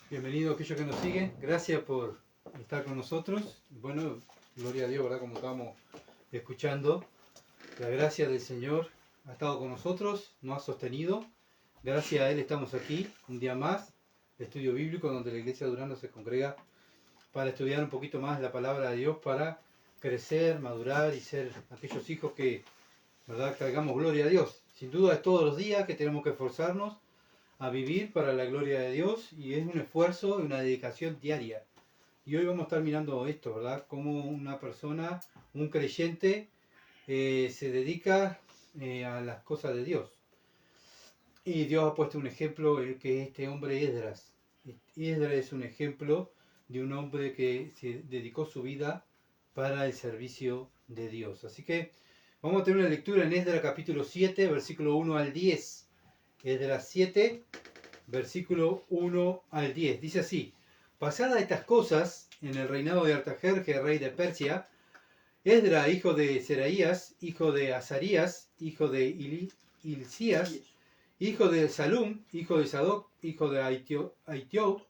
Bienvenido a aquellos que nos siguen. Gracias por estar con nosotros. Bueno, gloria a Dios, ¿verdad? Como estábamos escuchando, la gracia del Señor ha estado con nosotros, nos ha sostenido. Gracias a Él estamos aquí un día más, de estudio bíblico, donde la Iglesia de Durando se congrega para estudiar un poquito más la palabra de Dios, para crecer, madurar y ser aquellos hijos que, ¿verdad?, cargamos gloria a Dios. Sin duda es todos los días que tenemos que esforzarnos a vivir para la gloria de Dios, y es un esfuerzo y una dedicación diaria. Y hoy vamos a estar mirando esto, ¿verdad? Cómo una persona, un creyente, se dedica a las cosas de Dios. Y Dios ha puesto un ejemplo, que es este hombre Esdras. Esdras es un ejemplo de un hombre que se dedicó su vida para el servicio de Dios. Así que vamos a tener una lectura en Esdras capítulo 7, versículo 1 al 10. Esdras 7, versículo 1 al 10. Dice así: pasadas estas cosas, en el reinado de Artajerjes, rey de Persia, Esdras, hijo de Seraías, hijo de Azarías, hijo de Hilcías, hijo de Salum, hijo de Sadoc, hijo de Aitiot,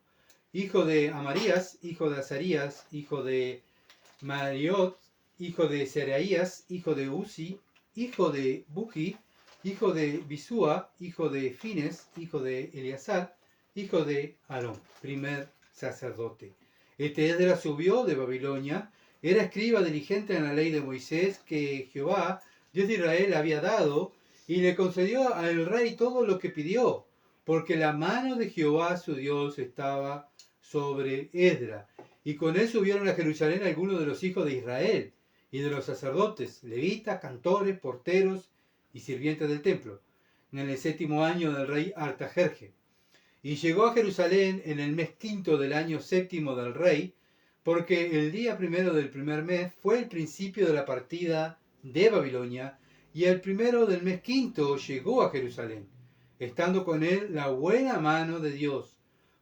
hijo de Amarías, hijo de Azarías, hijo de Mariot, hijo de Seraías, hijo de Uzi, hijo de Buki, hijo de Bisúa, hijo de Fines, hijo de Eleazar, hijo de Aarón, primer sacerdote. Este Esdras subió de Babilonia, era escriba diligente en la ley de Moisés que Jehová, Dios de Israel, había dado, y le concedió al rey todo lo que pidió, porque la mano de Jehová su Dios estaba sobre Esdras. Y con él subieron a Jerusalén algunos de los hijos de Israel y de los sacerdotes, levitas, cantores, porteros y sirvientes del templo, en el 7º año del rey Artajerjes. Y llegó a Jerusalén en el mes quinto del año 7º del rey, porque el día primero del primer mes fue el principio de la partida de Babilonia, y el primero del mes quinto llegó a Jerusalén, estando con él la buena mano de Dios,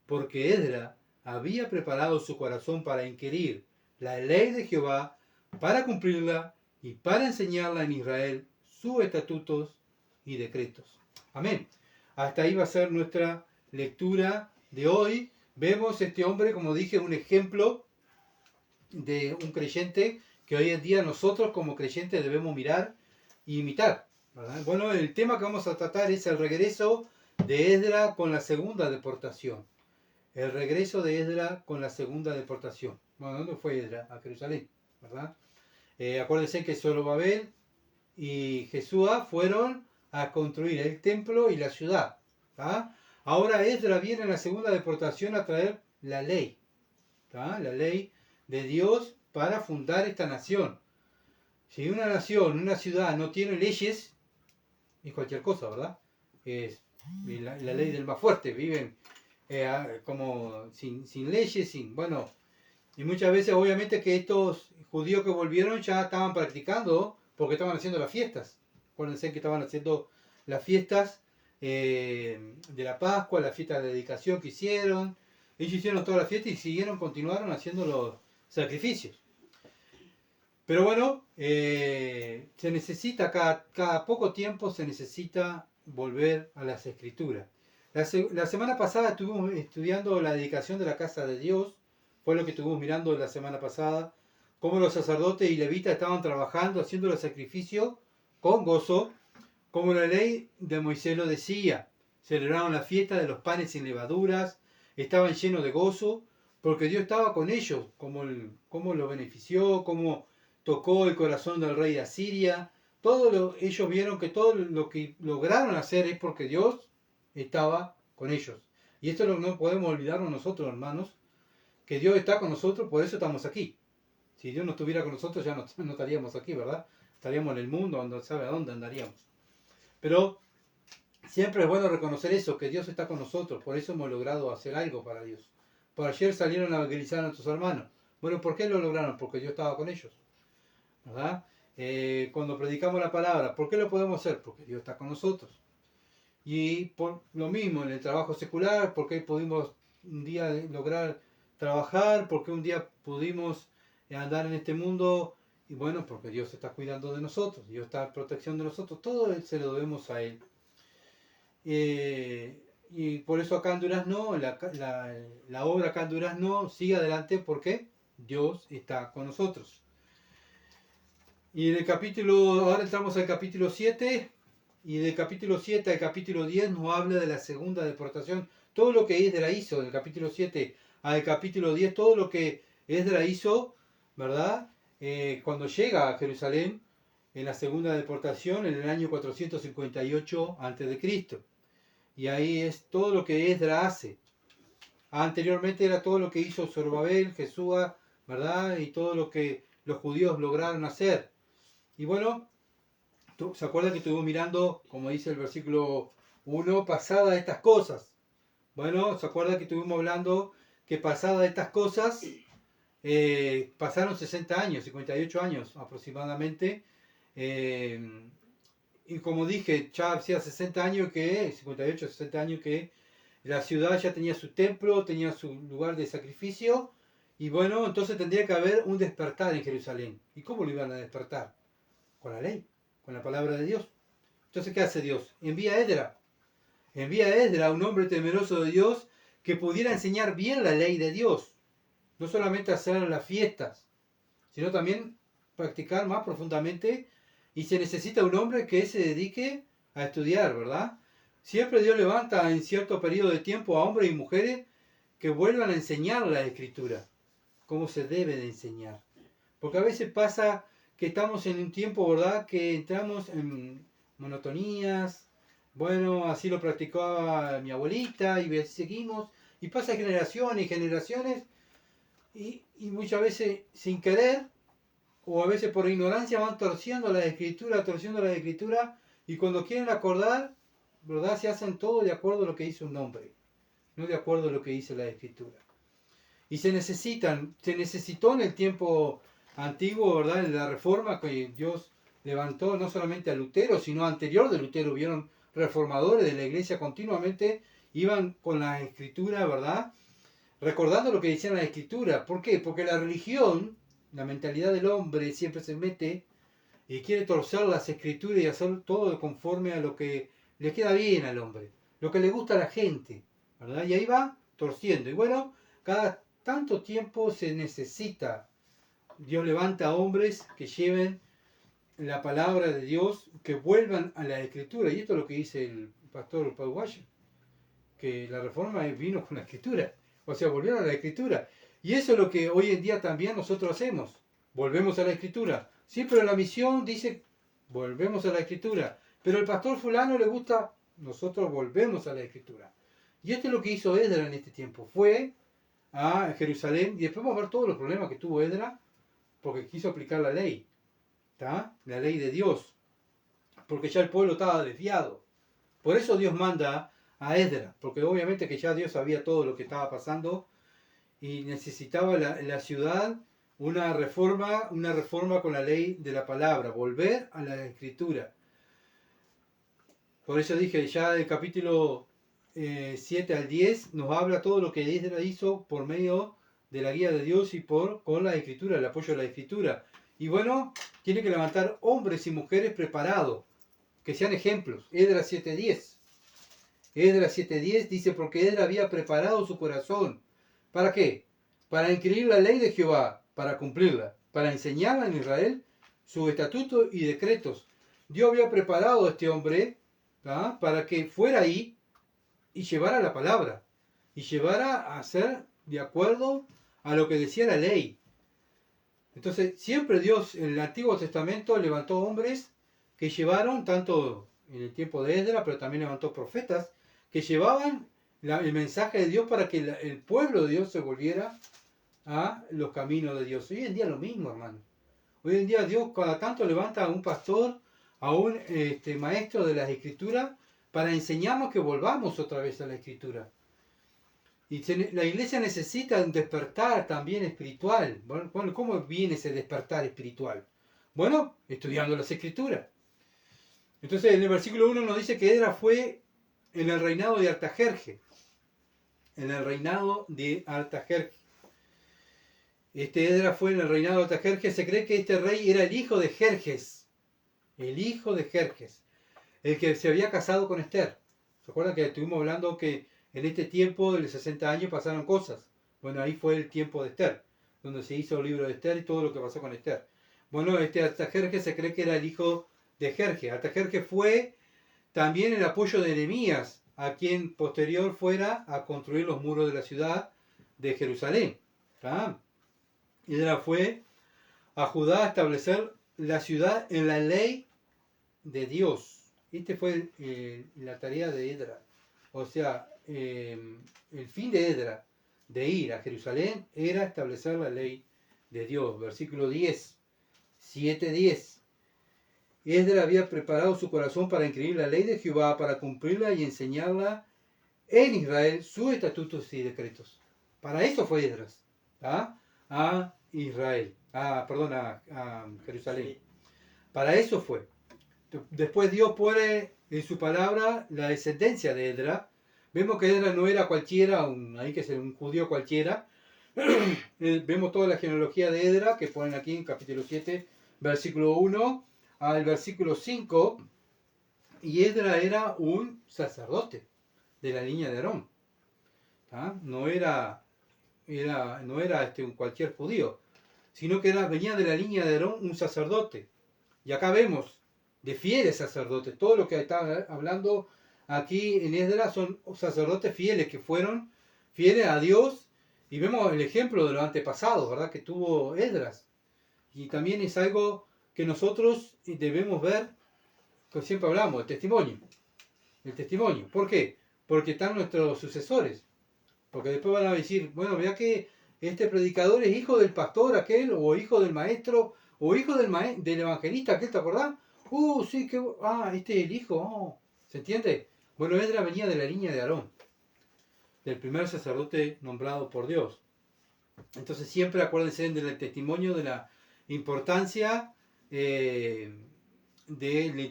porque Esdras había preparado su corazón para inquirir la ley de Jehová, para cumplirla y para enseñarla en Israel sus estatutos y decretos. Amén. Hasta ahí va a ser nuestra lectura de hoy. Vemos este hombre, como dije, un ejemplo de un creyente que hoy en día nosotros como creyentes debemos mirar e imitar, ¿verdad? Bueno, el tema que vamos a tratar es el regreso de Esdras con la segunda deportación. El regreso de Esdras con la segunda deportación. Bueno, ¿dónde fue Esdras? A Jerusalén, ¿verdad? Acuérdense que Zorobabel y Jesúa fueron a construir el templo y la ciudad, ¿tá? Ahora Esdras viene en la segunda deportación a traer la ley, ¿tá? La ley de Dios para fundar esta nación. Si una nación, una ciudad no tiene leyes, es cualquier cosa, ¿verdad? Es la ley del más fuerte. Viven como sin leyes, bueno, y muchas veces obviamente que estos judíos que volvieron ya estaban practicando, porque estaban haciendo las fiestas. Acuérdense que estaban haciendo las fiestas de la Pascua, la fiesta de dedicación que hicieron. Ellos hicieron toda la fiesta y continuaron haciendo los sacrificios. Pero bueno, se necesita, cada poco tiempo se necesita volver a las escrituras. La semana pasada estuvimos estudiando la dedicación de la casa de Dios, fue lo que estuvimos mirando la semana pasada, cómo los sacerdotes y levitas estaban trabajando, haciendo los sacrificios con gozo, como la ley de Moisés lo decía. Celebraron la fiesta de los panes sin levaduras, estaban llenos de gozo, porque Dios estaba con ellos, cómo los benefició, cómo tocó el corazón del rey de Asiria. Ellos vieron que todo lo que lograron hacer es porque Dios estaba con ellos. Y esto no podemos olvidarnos nosotros, hermanos, que Dios está con nosotros, por eso estamos aquí. Si Dios no estuviera con nosotros, ya no estaríamos aquí, ¿verdad? Estaríamos en el mundo, no sabe a dónde andaríamos. Pero siempre es bueno reconocer eso, que Dios está con nosotros, por eso hemos logrado hacer algo para Dios. Por ayer salieron a evangelizar a nuestros hermanos. Bueno, ¿por qué lo lograron? Porque Dios estaba con ellos, ¿verdad? Cuando predicamos la palabra, ¿por qué lo podemos hacer? Porque Dios está con nosotros. Y por lo mismo en el trabajo secular, porque pudimos un día lograr trabajar, porque un día pudimos andar en este mundo, y bueno, porque Dios está cuidando de nosotros, Dios está en protección de nosotros, todo se lo debemos a Él. y por eso acá en Durazno, la obra acá en Durazno sigue adelante porque Dios está con nosotros. Y en el capítulo, ahora entramos al capítulo 7, y del capítulo 7 al capítulo 10 nos habla de la segunda deportación. Todo lo que Esdra hizo, del capítulo 7 al capítulo 10, todo lo que Esdra hizo, ¿verdad? Cuando llega a Jerusalén, en la segunda deportación, en el año 458 a.C. Y ahí es todo lo que Esdra hace. Anteriormente era todo lo que hizo Zorobabel, Jesúa, ¿verdad? Y todo lo que los judíos lograron hacer. Y bueno, ¿se acuerdan que estuvimos mirando, como dice el versículo 1, pasada estas cosas? Bueno, ¿se acuerdan que estuvimos hablando que pasada estas cosas, pasaron 60 años, 58 años aproximadamente? Y como dije, ya hacía 60 años que, 58, 60 años que la ciudad ya tenía su templo, tenía su lugar de sacrificio, y bueno, entonces tendría que haber un despertar en Jerusalén. ¿Y cómo lo iban a despertar? Con la ley, con la palabra de Dios. Entonces, ¿qué hace Dios? Envía a Esdra. Envía a Esdra, un hombre temeroso de Dios, que pudiera enseñar bien la ley de Dios. No solamente hacer las fiestas, sino también practicar más profundamente. Y se necesita un hombre que se dedique a estudiar, ¿verdad? Siempre Dios levanta en cierto periodo de tiempo a hombres y mujeres que vuelvan a enseñar la Escritura, cómo se debe de enseñar. Porque a veces pasa que estamos en un tiempo, ¿verdad?, que entramos en monotonías. Bueno, así lo practicaba mi abuelita y así seguimos. Y pasa generaciones y generaciones y muchas veces sin querer o a veces por ignorancia van torciendo la escritura, y cuando quieren acordar, ¿verdad?, se hacen todo de acuerdo a lo que dice un hombre, no de acuerdo a lo que dice la escritura. Y se necesitó en el tiempo antiguo, ¿verdad?, en la reforma que Dios levantó no solamente a Lutero, sino anterior de Lutero, vieron reformadores de la iglesia continuamente, iban con la escritura, ¿verdad?, recordando lo que decían la escritura. ¿Por qué? Porque la religión, la mentalidad del hombre siempre se mete y quiere torcer las escrituras y hacer todo conforme a lo que le queda bien al hombre, lo que le gusta a la gente, ¿verdad? Y ahí va torciendo. Y bueno, cada tanto tiempo se necesita, Dios levanta a hombres que lleven la palabra de Dios, que vuelvan a la escritura. Y esto es lo que dice el pastor Paul Washer, que la reforma vino con la escritura. O sea, volvieron a la escritura. Y eso es lo que hoy en día también nosotros hacemos. Volvemos a la escritura. Siempre en la misión dice, volvemos a la escritura. Pero el pastor fulano le gusta, nosotros volvemos a la escritura. Y esto es lo que hizo Esdra en este tiempo. Fue a Jerusalén y después vamos a ver todos los problemas que tuvo Esdra porque quiso aplicar la ley. ¿Está? La ley de Dios. Porque ya el pueblo estaba desviado. Por eso Dios manda a Esdra, porque obviamente que ya Dios sabía todo lo que estaba pasando y necesitaba la ciudad una reforma con la ley de la palabra, volver a la escritura. Por eso dije, ya del capítulo 7 al 10 nos habla todo lo que Esdra hizo por medio de la guía de Dios y con la escritura, el apoyo de la escritura. Y bueno, tiene que levantar hombres y mujeres preparados, que sean ejemplos. Esdras 7:10. Esdras 7:10 dice, porque Esdras había preparado su corazón. ¿Para qué? Para inquirir la ley de Jehová, para cumplirla, para enseñarla en Israel sus estatutos y decretos. Dios había preparado a este hombre, ¿tá?, para que fuera ahí y llevara la palabra, y llevara a hacer de acuerdo a lo que decía la ley. Entonces, siempre Dios en el Antiguo Testamento levantó hombres que llevaron, tanto en el tiempo de Esdras, pero también levantó profetas, que llevaban el mensaje de Dios para que el pueblo de Dios se volviera a los caminos de Dios. Hoy en día es lo mismo, hermano. Hoy en día Dios cada tanto levanta a un pastor, a un maestro de las Escrituras, para enseñarnos que volvamos otra vez a la Escritura. Y la iglesia necesita un despertar también espiritual. Bueno, ¿cómo viene ese despertar espiritual? Bueno, estudiando las Escrituras. Entonces, en el versículo 1 nos dice que Esdras fue en el reinado de Artajerjes. En el reinado de Artajerjes. Esdras fue en el reinado de Artajerjes. Se cree que este rey era el hijo de Jerjes. El hijo de Jerjes. El que se había casado con Esther. ¿Se acuerdan que estuvimos hablando que en este tiempo de los 60 años pasaron cosas? Bueno, ahí fue el tiempo de Esther, donde se hizo el libro de Esther y todo lo que pasó con Esther. Bueno, este Artajerjes se cree que era el hijo de Jerjes. Artajerjes fue también el apoyo de Nehemías, a quien posterior fuera a construir los muros de la ciudad de Jerusalén. ¿Tá? Edra fue a Judá a establecer la ciudad en la ley de Dios. Este fue la tarea de Edra. O sea, el fin de Edra de ir a Jerusalén era establecer la ley de Dios. Versículo 10, 7:10. Edra había preparado su corazón para inscribir la ley de Jehová, para cumplirla y enseñarla en Israel, sus estatutos y decretos. Para eso fue Esdras, ¿ah? A Israel, a Jerusalén. Para eso fue. Después Dios pone en su palabra la descendencia de Edra. Vemos que Edra no era cualquiera, un judío cualquiera. Vemos toda la genealogía de Edra que ponen aquí en capítulo 7, versículo 1 al versículo 5. Y Edra era un sacerdote de la línea de Aarón. ¿Ah? No era un cualquier judío, sino que venía de la línea de Aarón, un sacerdote. Y acá vemos de fieles sacerdotes. Todo lo que está hablando aquí en Esdras son sacerdotes fieles que fueron fieles a Dios. Y vemos el ejemplo de los antepasados, ¿verdad? Que tuvo Esdras. Y también es algo que nosotros debemos ver, que siempre hablamos, el testimonio. El testimonio. ¿Por qué? Porque están nuestros sucesores. Porque después van a decir, bueno, vea que este predicador es hijo del pastor aquel, o hijo del maestro, o hijo del evangelista aquel, ¿te acordás? Sí, este es el hijo, ¿se entiende? Bueno, Esdras venía de la línea de Aarón, del primer sacerdote nombrado por Dios. Entonces siempre acuérdense del testimonio, de la importancia del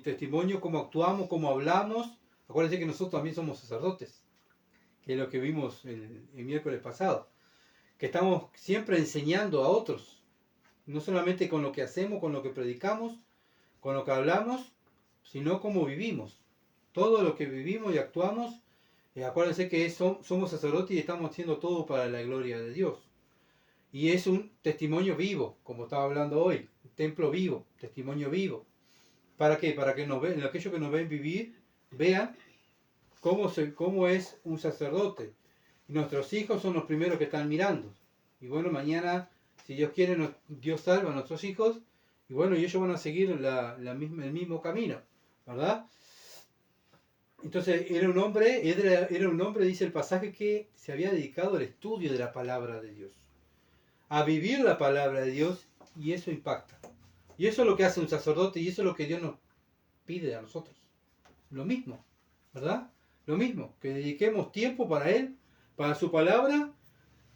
testimonio, cómo actuamos, cómo hablamos. Acuérdense que nosotros también somos sacerdotes, que es lo que vimos el miércoles pasado, que estamos siempre enseñando a otros, no solamente con lo que hacemos, con lo que predicamos, con lo que hablamos, sino cómo vivimos. Todo lo que vivimos y actuamos, acuérdense que somos sacerdotes y estamos haciendo todo para la gloria de Dios. Y es un testimonio vivo, como estaba hablando hoy, un templo vivo, testimonio vivo. ¿Para qué? Para que aquellos que nos ven vivir, vean cómo es un sacerdote. Y nuestros hijos son los primeros que están mirando. Y bueno, mañana, si Dios quiere, Dios salva a nuestros hijos. Y bueno, y ellos van a seguir el mismo camino, ¿verdad? Entonces, Edra era un hombre, dice el pasaje, que se había dedicado al estudio de la palabra de Dios. A vivir la palabra de Dios, y eso impacta. Y eso es lo que hace un sacerdote, y eso es lo que Dios nos pide a nosotros. Lo mismo, ¿verdad? Lo mismo, que dediquemos tiempo para Él, para su palabra,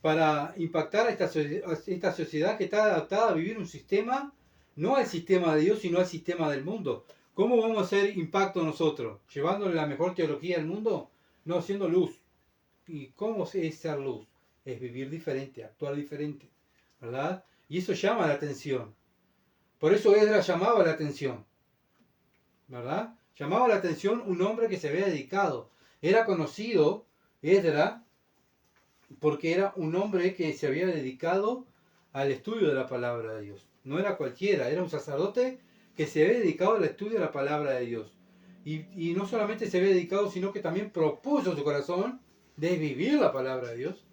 para impactar a esta sociedad que está adaptada a vivir un sistema, no al sistema de Dios, sino al sistema del mundo. ¿Cómo vamos a hacer impacto nosotros? ¿Llevándole la mejor teología al mundo? No, siendo luz. ¿Y cómo es ser luz? Es vivir diferente, actuar diferente, ¿verdad? Y eso llama la atención. Por eso Esdras llamaba la atención, ¿verdad? Llamaba la atención un hombre que se había dedicado. Era conocido, Esdras, porque era un hombre que se había dedicado al estudio de la palabra de Dios. No era cualquiera, era un sacerdote que se había dedicado al estudio de la palabra de Dios. Y no solamente se había dedicado, sino que también propuso en su corazón de vivir la palabra de Dios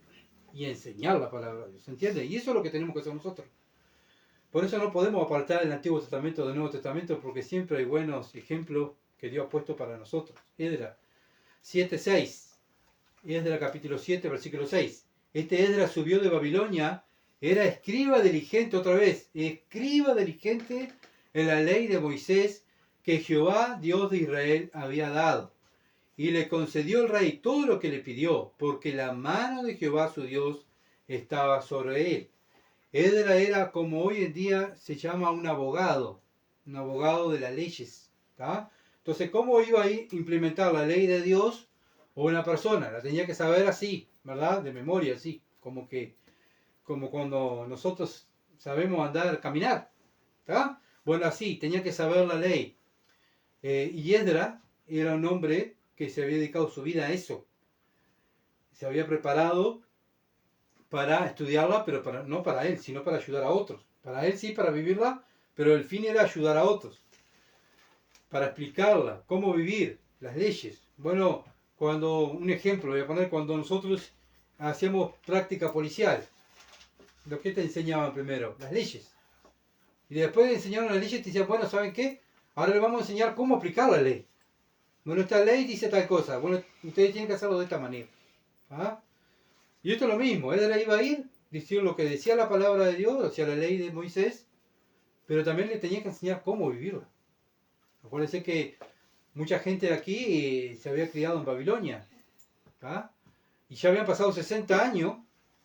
y enseñar la palabra de Dios. ¿Se entiende? Y eso es lo que tenemos que hacer nosotros. Por eso no podemos apartar el Antiguo Testamento del Nuevo Testamento, porque siempre hay buenos ejemplos que Dios ha puesto para nosotros. Esdras 7:6. Esdras capítulo 7, versículo 6. Este Esdras subió de Babilonia, era escriba diligente, otra vez, escriba diligente en la ley de Moisés que Jehová, Dios de Israel, había dado. Y le concedió el rey todo lo que le pidió, porque la mano de Jehová su Dios estaba sobre él. Esdras era, como hoy en día se llama, un abogado de las leyes. ¿Tá? Entonces, ¿cómo iba a implementar la ley de Dios? O una persona, la tenía que saber así, ¿verdad? De memoria, así, como cuando nosotros sabemos caminar, ¿tá? Bueno, así, tenía que saber la ley. Y Esdras era un hombre que se había dedicado su vida a eso. Se había preparado para estudiarla, pero no para él, sino para ayudar a otros. Para él sí, para vivirla, pero el fin era ayudar a otros. Para explicarla, cómo vivir, las leyes. Bueno, un ejemplo voy a poner, cuando nosotros hacíamos práctica policial, ¿lo que te enseñaban primero? Las leyes. Y después de enseñar las leyes te decían, bueno, ¿saben qué? Ahora les vamos a enseñar cómo aplicar la ley. Bueno, esta ley dice tal cosa. Bueno, ustedes tienen que hacerlo de esta manera. ¿Ah? Y esto es lo mismo. Él iba a ir, decir lo que decía la palabra de Dios, o sea, la ley de Moisés, pero también le tenía que enseñar cómo vivirla. Acuérdense que mucha gente de aquí se había criado en Babilonia. ¿Ah? Y ya habían pasado 60 años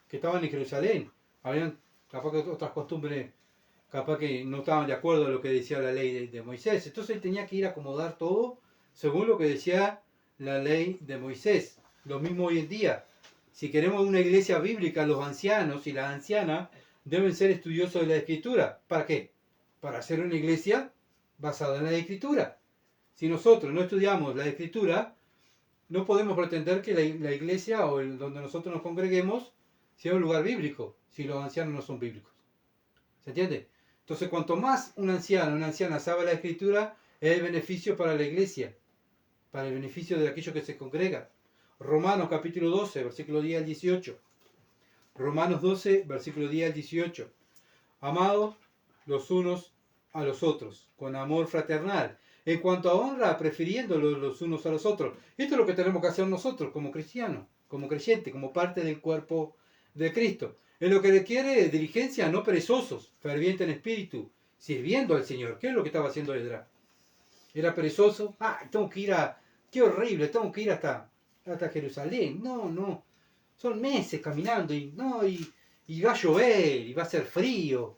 que estaban en Jerusalén. Habían capaz que otras costumbres, capaz que no estaban de acuerdo a lo que decía la ley de Moisés. Entonces él tenía que ir a acomodar todo según lo que decía la ley de Moisés. Lo mismo hoy en día. Si queremos una iglesia bíblica, los ancianos y las ancianas deben ser estudiosos de la Escritura. ¿Para qué? Para hacer una iglesia basada en la Escritura. Si nosotros no estudiamos la Escritura, no podemos pretender que la iglesia o donde nosotros nos congreguemos sea un lugar bíblico, si los ancianos no son bíblicos. ¿Se entiende? Entonces, cuanto más un anciano o una anciana sabe la Escritura, es el beneficio para la iglesia, para el beneficio de aquellos que se congregan. Romanos capítulo 12, versículo 10 al 18. Romanos 12, versículo 10 al 18. Amados los unos a los otros, con amor fraternal. En cuanto a honra, prefiriéndolos los unos a los otros. Esto es lo que tenemos que hacer nosotros como cristianos, como creyentes, como parte del cuerpo de Cristo. En lo que requiere diligencia, no perezosos, ferviente en espíritu, sirviendo al Señor. ¿Qué es lo que estaba haciendo Esdras? ¿Era perezoso? Tengo que ir qué horrible, tengo que ir hasta Jerusalén. No. Son meses caminando y va a llover y va a hacer frío.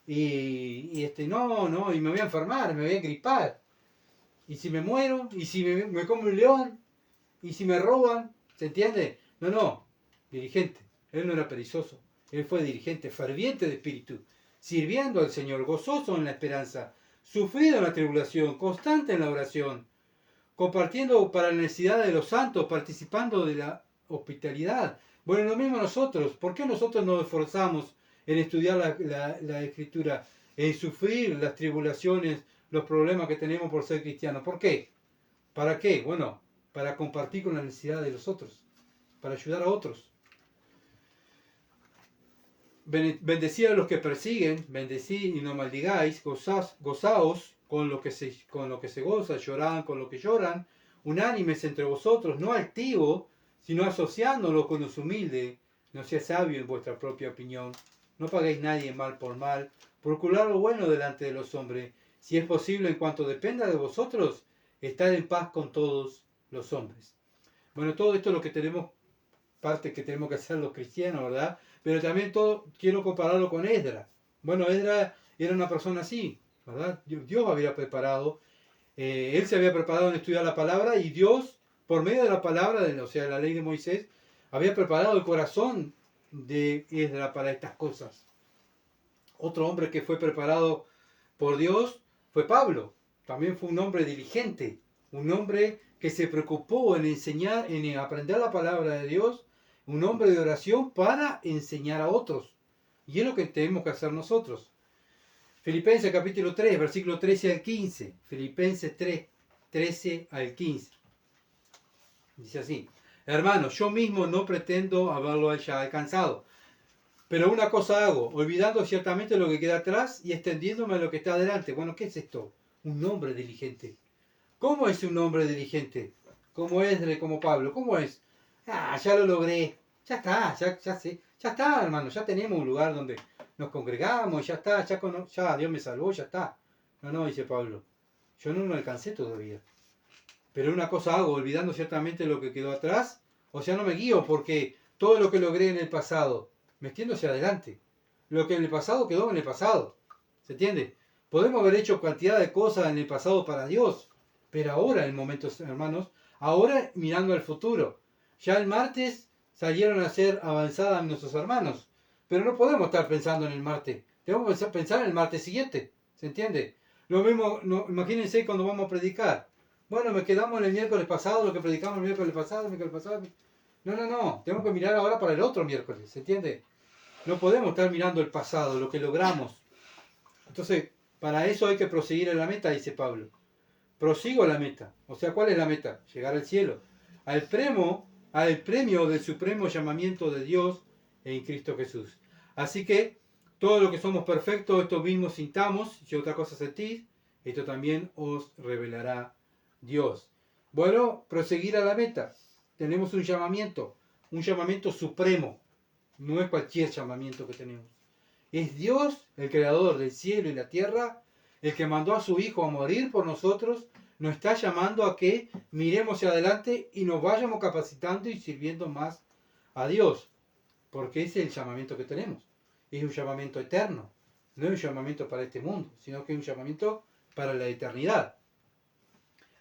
Y me voy a enfermar, me voy a gripar. Y si me muero, y si me come un león, y si me roban, ¿se entiende? No, dirigente. Él no era perezoso, él fue dirigente, ferviente de espíritu, sirviendo al Señor, gozoso en la esperanza, sufrido en la tribulación, constante en la oración, compartiendo para la necesidad de los santos, participando de la hospitalidad. Bueno, lo mismo nosotros. ¿Por qué nosotros nos esforzamos en estudiar la Escritura, en sufrir las tribulaciones, los problemas que tenemos por ser cristianos? ¿Por qué? ¿Para qué? Bueno, para compartir con la necesidad de los otros, para ayudar a otros. Bendecid a los que persiguen, bendecid y no maldigáis, gozaos con lo que se goza, llorad con lo que lloran, unánimes entre vosotros, no altivos, sino asociándolos con los humildes. No sea sabio en vuestra propia opinión, no paguéis nadie mal por mal, procurad lo bueno delante de los hombres. Si es posible, en cuanto dependa de vosotros, estad en paz con todos los hombres. Bueno, todo esto es lo que tenemos, parte que tenemos que hacer los cristianos, ¿verdad? Pero también quiero compararlo con Esdras. Bueno, Esdras era una persona así, ¿verdad? Dios había preparado, él se había preparado en estudiar la palabra y Dios, por medio de la palabra, o sea, la ley de Moisés, había preparado el corazón de Esdras para estas cosas. Otro hombre que fue preparado por Dios fue Pablo. También fue un hombre diligente, un hombre que se preocupó en enseñar, en aprender la palabra de Dios, un hombre de oración para enseñar a otros. Y es lo que tenemos que hacer nosotros. Filipenses capítulo 3, versículo 13 al 15. Filipenses 3, 13 al 15. Dice así: hermanos, yo mismo no pretendo haberlo ya alcanzado, pero una cosa hago, olvidando ciertamente lo que queda atrás y extendiéndome a lo que está adelante. Bueno, ¿qué es esto? Un hombre diligente. ¿Cómo es un hombre diligente? ¿Cómo es como Pablo? ¿Cómo es? Ya lo logré. Ya está, ya sé. Ya está, hermano, ya tenemos un lugar donde nos congregamos, ya está, ya Dios me salvó, ya está. No, dice Pablo. Yo no lo alcancé todavía. Pero una cosa hago, olvidando ciertamente lo que quedó atrás, o sea, no me guío porque todo lo que logré en el pasado, me extiendo hacia adelante. Lo que en el pasado quedó en el pasado. ¿Se entiende? Podemos haber hecho cantidad de cosas en el pasado para Dios, pero ahora, en momentos, hermanos, ahora mirando al futuro. Ya el martes salieron a ser avanzadas nuestros hermanos, pero no podemos estar pensando en el martes. Tenemos que pensar en el martes siguiente. ¿Se entiende? Lo mismo, imagínense cuando vamos a predicar. bueno, me quedamos en el miércoles pasado, lo que predicamos el miércoles pasado. No, tenemos que mirar ahora para el otro miércoles, ¿se entiende? No podemos estar mirando el pasado, lo que logramos. Entonces, para eso hay que proseguir en la meta, dice Pablo. Prosigo a la meta. O sea, ¿cuál es la meta? Llegar al cielo. Al premio del supremo llamamiento de Dios en Cristo Jesús. Así que, todo lo que somos perfectos, esto mismo sintamos, si otra cosa sentís, esto también os revelará Dios. Bueno, proseguir a la meta. Tenemos un llamamiento supremo. No es cualquier llamamiento que tenemos. Es Dios, el creador del cielo y la tierra, el que mandó a su Hijo a morir por nosotros, nos está llamando a que miremos hacia adelante y nos vayamos capacitando y sirviendo más a Dios. Porque ese es el llamamiento que tenemos. Es un llamamiento eterno. No es un llamamiento para este mundo, sino que es un llamamiento para la eternidad.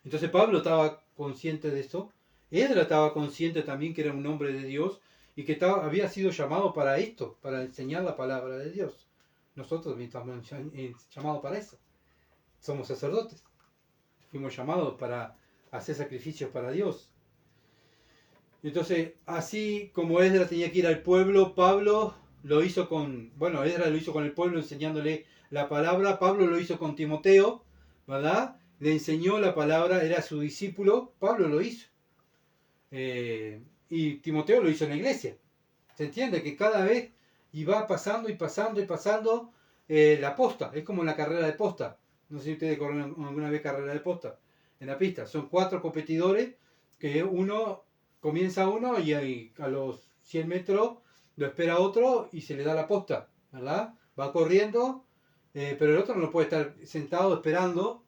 Entonces Pablo estaba consciente de esto. Esdras estaba consciente también que era un hombre de Dios y que había sido llamado para esto, para enseñar la palabra de Dios. Nosotros también estamos llamados para eso. Somos sacerdotes. Fuimos llamados para hacer sacrificios para Dios. Entonces, así como Esdras tenía que ir al pueblo, Pablo lo hizo Esdras lo hizo con el pueblo enseñándole la palabra. Pablo lo hizo con Timoteo, ¿verdad? Le enseñó la palabra, era su discípulo. Pablo lo hizo. Y Timoteo lo hizo en la iglesia. ¿Se entiende? Que cada vez iba pasando la posta. Es como en la carrera de posta. No sé si ustedes corren alguna vez carrera de posta en la pista. Son 4 competidores que comienza uno y a los 100 metros lo espera otro y se le da la posta, ¿verdad? Va corriendo, pero el otro no puede estar sentado esperando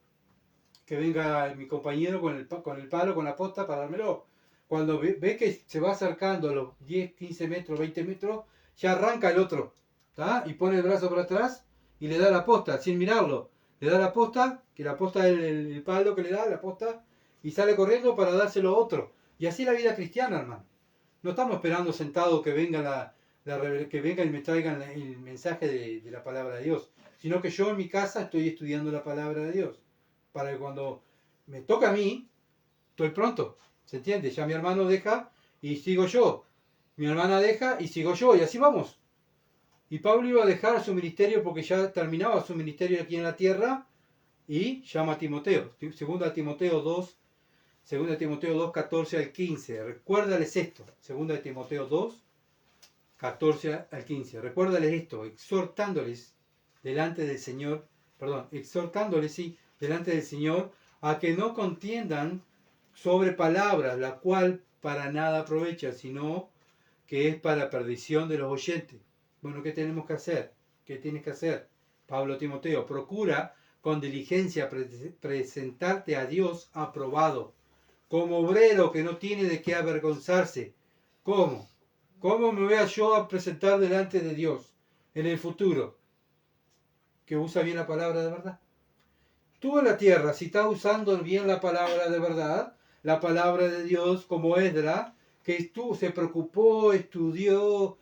que venga mi compañero con el palo, con la posta para dármelo. Cuando ve que se va acercando a los 10, 15 metros, 20 metros, ya arranca el otro, ¿tá? Y pone el brazo para atrás y le da la posta, sin mirarlo. Le da la posta, que la posta es el palo que le da, la posta, y sale corriendo para dárselo a otro. Y así la vida cristiana, hermano. No estamos esperando sentados que venga que vengan y me traigan el mensaje de la palabra de Dios, sino que yo en mi casa estoy estudiando la palabra de Dios, para que cuando me toca a mí, estoy pronto. ¿Se entiende? Ya mi hermano deja y sigo yo. Mi hermana deja y sigo yo. Y así vamos. Y Pablo iba a dejar su ministerio porque ya terminaba su ministerio aquí en la tierra y llama a Timoteo. Segunda Timoteo 2, 14 al 15. Recuérdales esto. Segunda Timoteo 2, 14 al 15. Recuérdales esto, exhortándoles delante del Señor, delante del Señor, a que no contiendan sobre palabras, la cual para nada aprovecha, sino que es para perdición de los oyentes. Bueno, ¿qué tenemos que hacer? ¿Qué tienes que hacer? Pablo Timoteo, procura con diligencia presentarte a Dios aprobado, como obrero que no tiene de qué avergonzarse. ¿Cómo? ¿Cómo me voy yo a presentar delante de Dios en el futuro? Que usa bien la palabra de verdad. Tú en la tierra, si estás usando bien la palabra de verdad, la palabra de Dios, como Esdras, que se preocupó, estudió,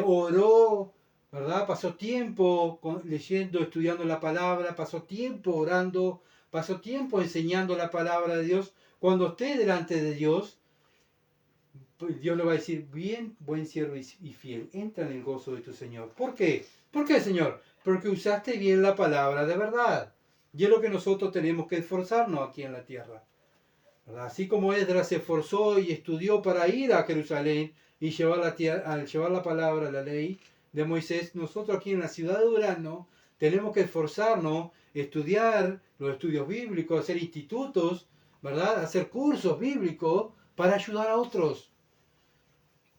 oró, ¿verdad? Pasó tiempo leyendo, estudiando la palabra, pasó tiempo orando, pasó tiempo enseñando la palabra de Dios. Cuando esté delante de Dios, Dios le va a decir, bien, buen siervo y fiel, entra en el gozo de tu Señor. ¿Por qué? ¿Por qué, Señor? Porque usaste bien la palabra de verdad. Y es lo que nosotros tenemos que esforzarnos aquí en la tierra. ¿Verdad? Así como Esdras se esforzó y estudió para ir a Jerusalén y llevar la palabra, la ley de Moisés, nosotros aquí en la ciudad de Durazno tenemos que esforzarnos, estudiar los estudios bíblicos, hacer institutos, ¿verdad? Hacer cursos bíblicos para ayudar a otros.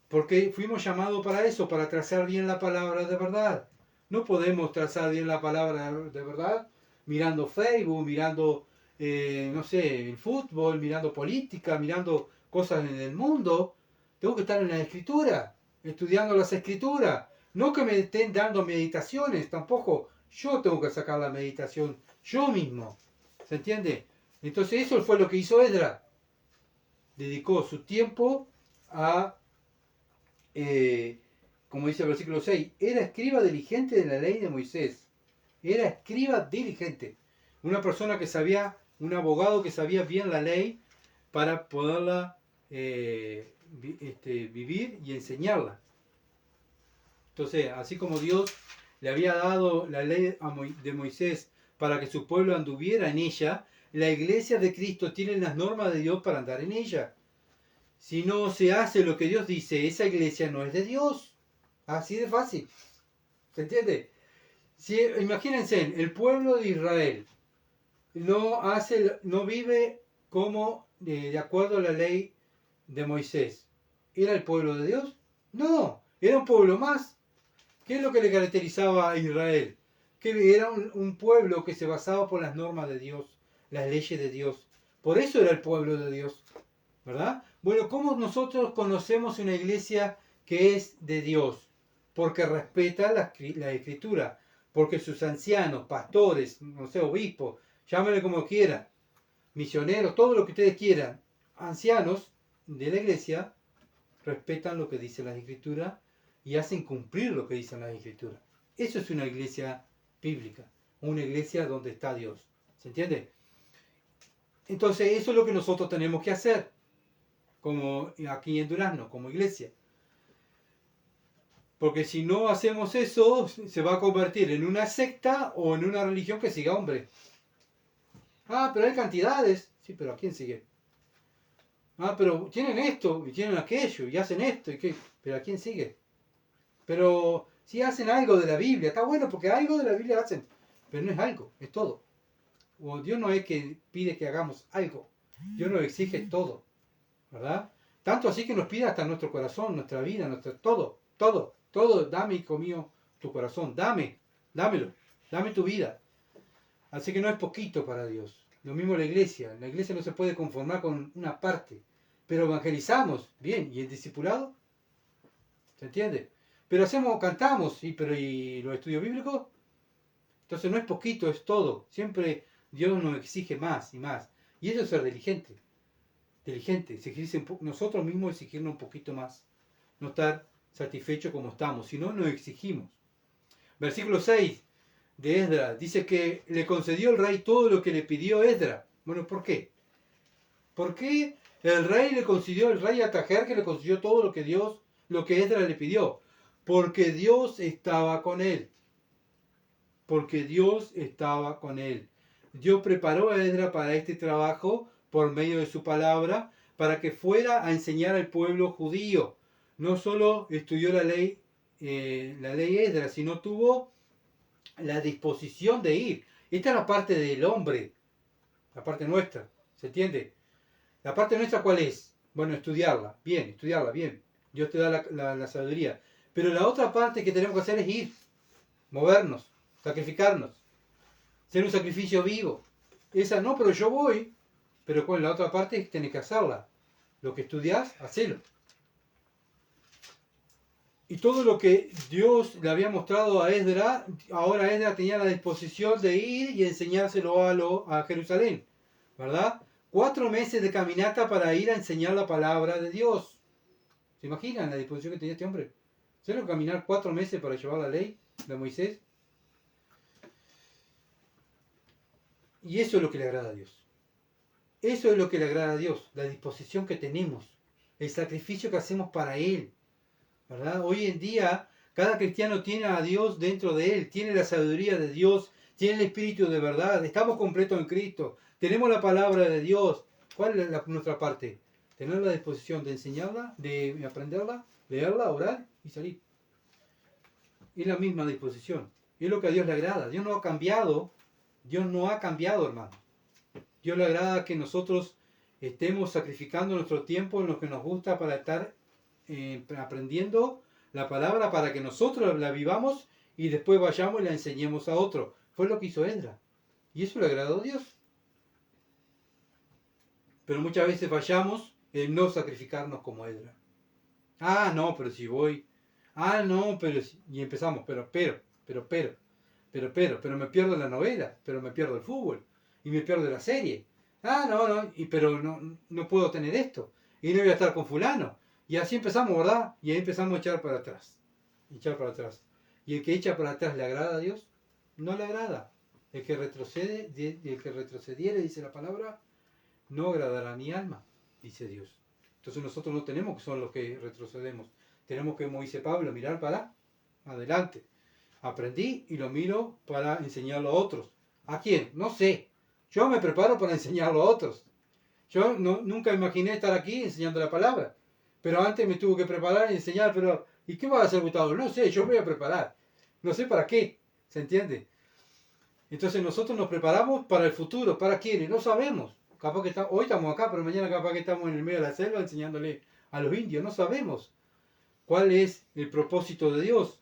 Porque fuimos llamados para eso, para trazar bien la palabra de verdad. No podemos trazar bien la palabra de verdad mirando Facebook, mirando, no sé, el fútbol, mirando política, mirando cosas en el mundo. Tengo que estar en la escritura, estudiando las escrituras. No que me estén dando meditaciones, tampoco. Yo tengo que sacar la meditación yo mismo. ¿Se entiende? Entonces eso fue lo que hizo Esdras. Dedicó su tiempo a... como dice el versículo 6, era escriba diligente de la ley de Moisés. Era escriba diligente. Una persona que sabía un abogado que sabía bien la ley para poderla vivir y enseñarla. Entonces, así como Dios le había dado la ley de Moisés para que su pueblo anduviera en ella, la iglesia de Cristo tiene las normas de Dios para andar en ella. Si no se hace lo que Dios dice, esa iglesia no es de Dios. Así de fácil. ¿Se entiende? Si, imagínense, el pueblo de Israel no vive como de acuerdo a la ley de Moisés. ¿Era el pueblo de Dios? No, era un pueblo más. ¿Qué es lo que le caracterizaba a Israel? Que era un pueblo que se basaba por las normas de Dios, las leyes de Dios. Por eso era el pueblo de Dios, ¿verdad? Bueno, ¿cómo nosotros conocemos una iglesia que es de Dios? Porque respeta la escritura, porque sus ancianos, pastores, no sé, obispos, llámenle como quieran, misioneros, todo lo que ustedes quieran, ancianos de la iglesia, respetan lo que dice la escritura y hacen cumplir lo que dicen las escrituras. Eso es una iglesia bíblica, una iglesia donde está Dios. ¿Se entiende? Entonces eso es lo que nosotros tenemos que hacer, como aquí en Durazno, como iglesia. Porque si no hacemos eso, se va a convertir en una secta o en una religión que siga hombre. Ah, pero hay cantidades. Sí, pero ¿a quién sigue? Ah, pero tienen esto y tienen aquello y hacen esto y qué. Pero ¿a quién sigue? Pero si hacen algo de la Biblia, está bueno porque algo de la Biblia hacen. Pero no es algo, es todo. O Dios no es que pide que hagamos algo. Dios nos exige todo. ¿Verdad? Tanto así que nos pide hasta nuestro corazón, nuestra vida, todo. Dame, hijo mío, tu corazón. Dámelo. Dame tu vida. Así que no es poquito para Dios. Lo mismo la iglesia. La iglesia no se puede conformar con una parte. Pero evangelizamos, bien. ¿Y el discipulado? ¿Se entiende? Pero cantamos, ¿sí? Pero ¿y los estudios bíblicos? Entonces no es poquito, es todo. Siempre Dios nos exige más y más. Y eso es ser diligente. Nosotros mismos exigirnos un poquito más. No estar satisfechos como estamos, si no nos exigimos. Versículo 6 de Esdras dice que le concedió el rey todo lo que le pidió Esdras. Bueno, ¿por qué? ¿Por qué el rey Atajerjes le concedió todo lo que Esdras le pidió? Porque Dios estaba con él. Dios preparó a Esdras para este trabajo por medio de su palabra, para que fuera a enseñar al pueblo judío. No solo estudió la ley Esdras, sino tuvo la disposición de ir. Esta es la parte del hombre, la parte nuestra, ¿se entiende? La parte nuestra, ¿cuál es? Bueno, estudiarla bien. Dios te da la sabiduría. Pero la otra parte que tenemos que hacer es ir, movernos, sacrificarnos, ser un sacrificio vivo. Esa no, pero yo voy. Pero con la otra parte tenés que hacerla. Lo que estudiás, hacelo. Y todo lo que Dios le había mostrado a Esdras, ahora Esdras tenía la disposición de ir y enseñárselo a Jerusalén. ¿Verdad? 4 meses de caminata para ir a enseñar la palabra de Dios. ¿Se imaginan la disposición que tenía este hombre? ¿Solo caminar 4 meses para llevar la ley de Moisés? Y eso es lo que le agrada a Dios. Eso es lo que le agrada a Dios, la disposición que tenemos, el sacrificio que hacemos para Él. ¿Verdad? Hoy en día, cada cristiano tiene a Dios dentro de él, tiene la sabiduría de Dios, tiene el Espíritu de verdad, estamos completos en Cristo, tenemos la palabra de Dios. ¿Cuál es nuestra parte? Tener la disposición de enseñarla, de aprenderla, leerla, orar y salir. Es la misma disposición. Es lo que a Dios le agrada. Dios no ha cambiado, hermano. Dios le agrada que nosotros estemos sacrificando nuestro tiempo en lo que nos gusta para estar aprendiendo la palabra, para que nosotros la vivamos y después vayamos y la enseñemos a otro. Fue lo que hizo Esdras. Y eso le agradó a Dios. Pero muchas veces fallamos en no sacrificarnos como Esdras. Ah, no, pero si voy. Ah, no, pero si... Y empezamos, pero me pierdo la novela, pero me pierdo el fútbol, y me pierdo la serie. Ah, no, pero no puedo tener esto. Y no voy a estar con fulano. Y así empezamos, ¿verdad? Y ahí empezamos a echar para atrás. Y el que echa para atrás, ¿le agrada a Dios? No le agrada. el que retrocediere, dice la palabra, no agradará a mi alma, dice Dios. Entonces nosotros no tenemos que ser los que retrocedemos. Tenemos que, como dice Pablo, mirar para adelante. Aprendí y lo miro para enseñarlo a otros. ¿A quién? No sé. Yo me preparo para enseñarlo a otros. Yo nunca imaginé estar aquí enseñando la palabra. Pero antes me tuve que preparar y enseñar. Pero ¿y qué va a hacer Gustavo? No sé, yo voy a preparar. No sé para qué. ¿Se entiende? Entonces nosotros nos preparamos para el futuro. ¿Para quién? Y no sabemos. Capaz que hoy estamos acá, pero mañana capaz que estamos en el medio de la selva enseñándole a los indios. No sabemos cuál es el propósito de Dios.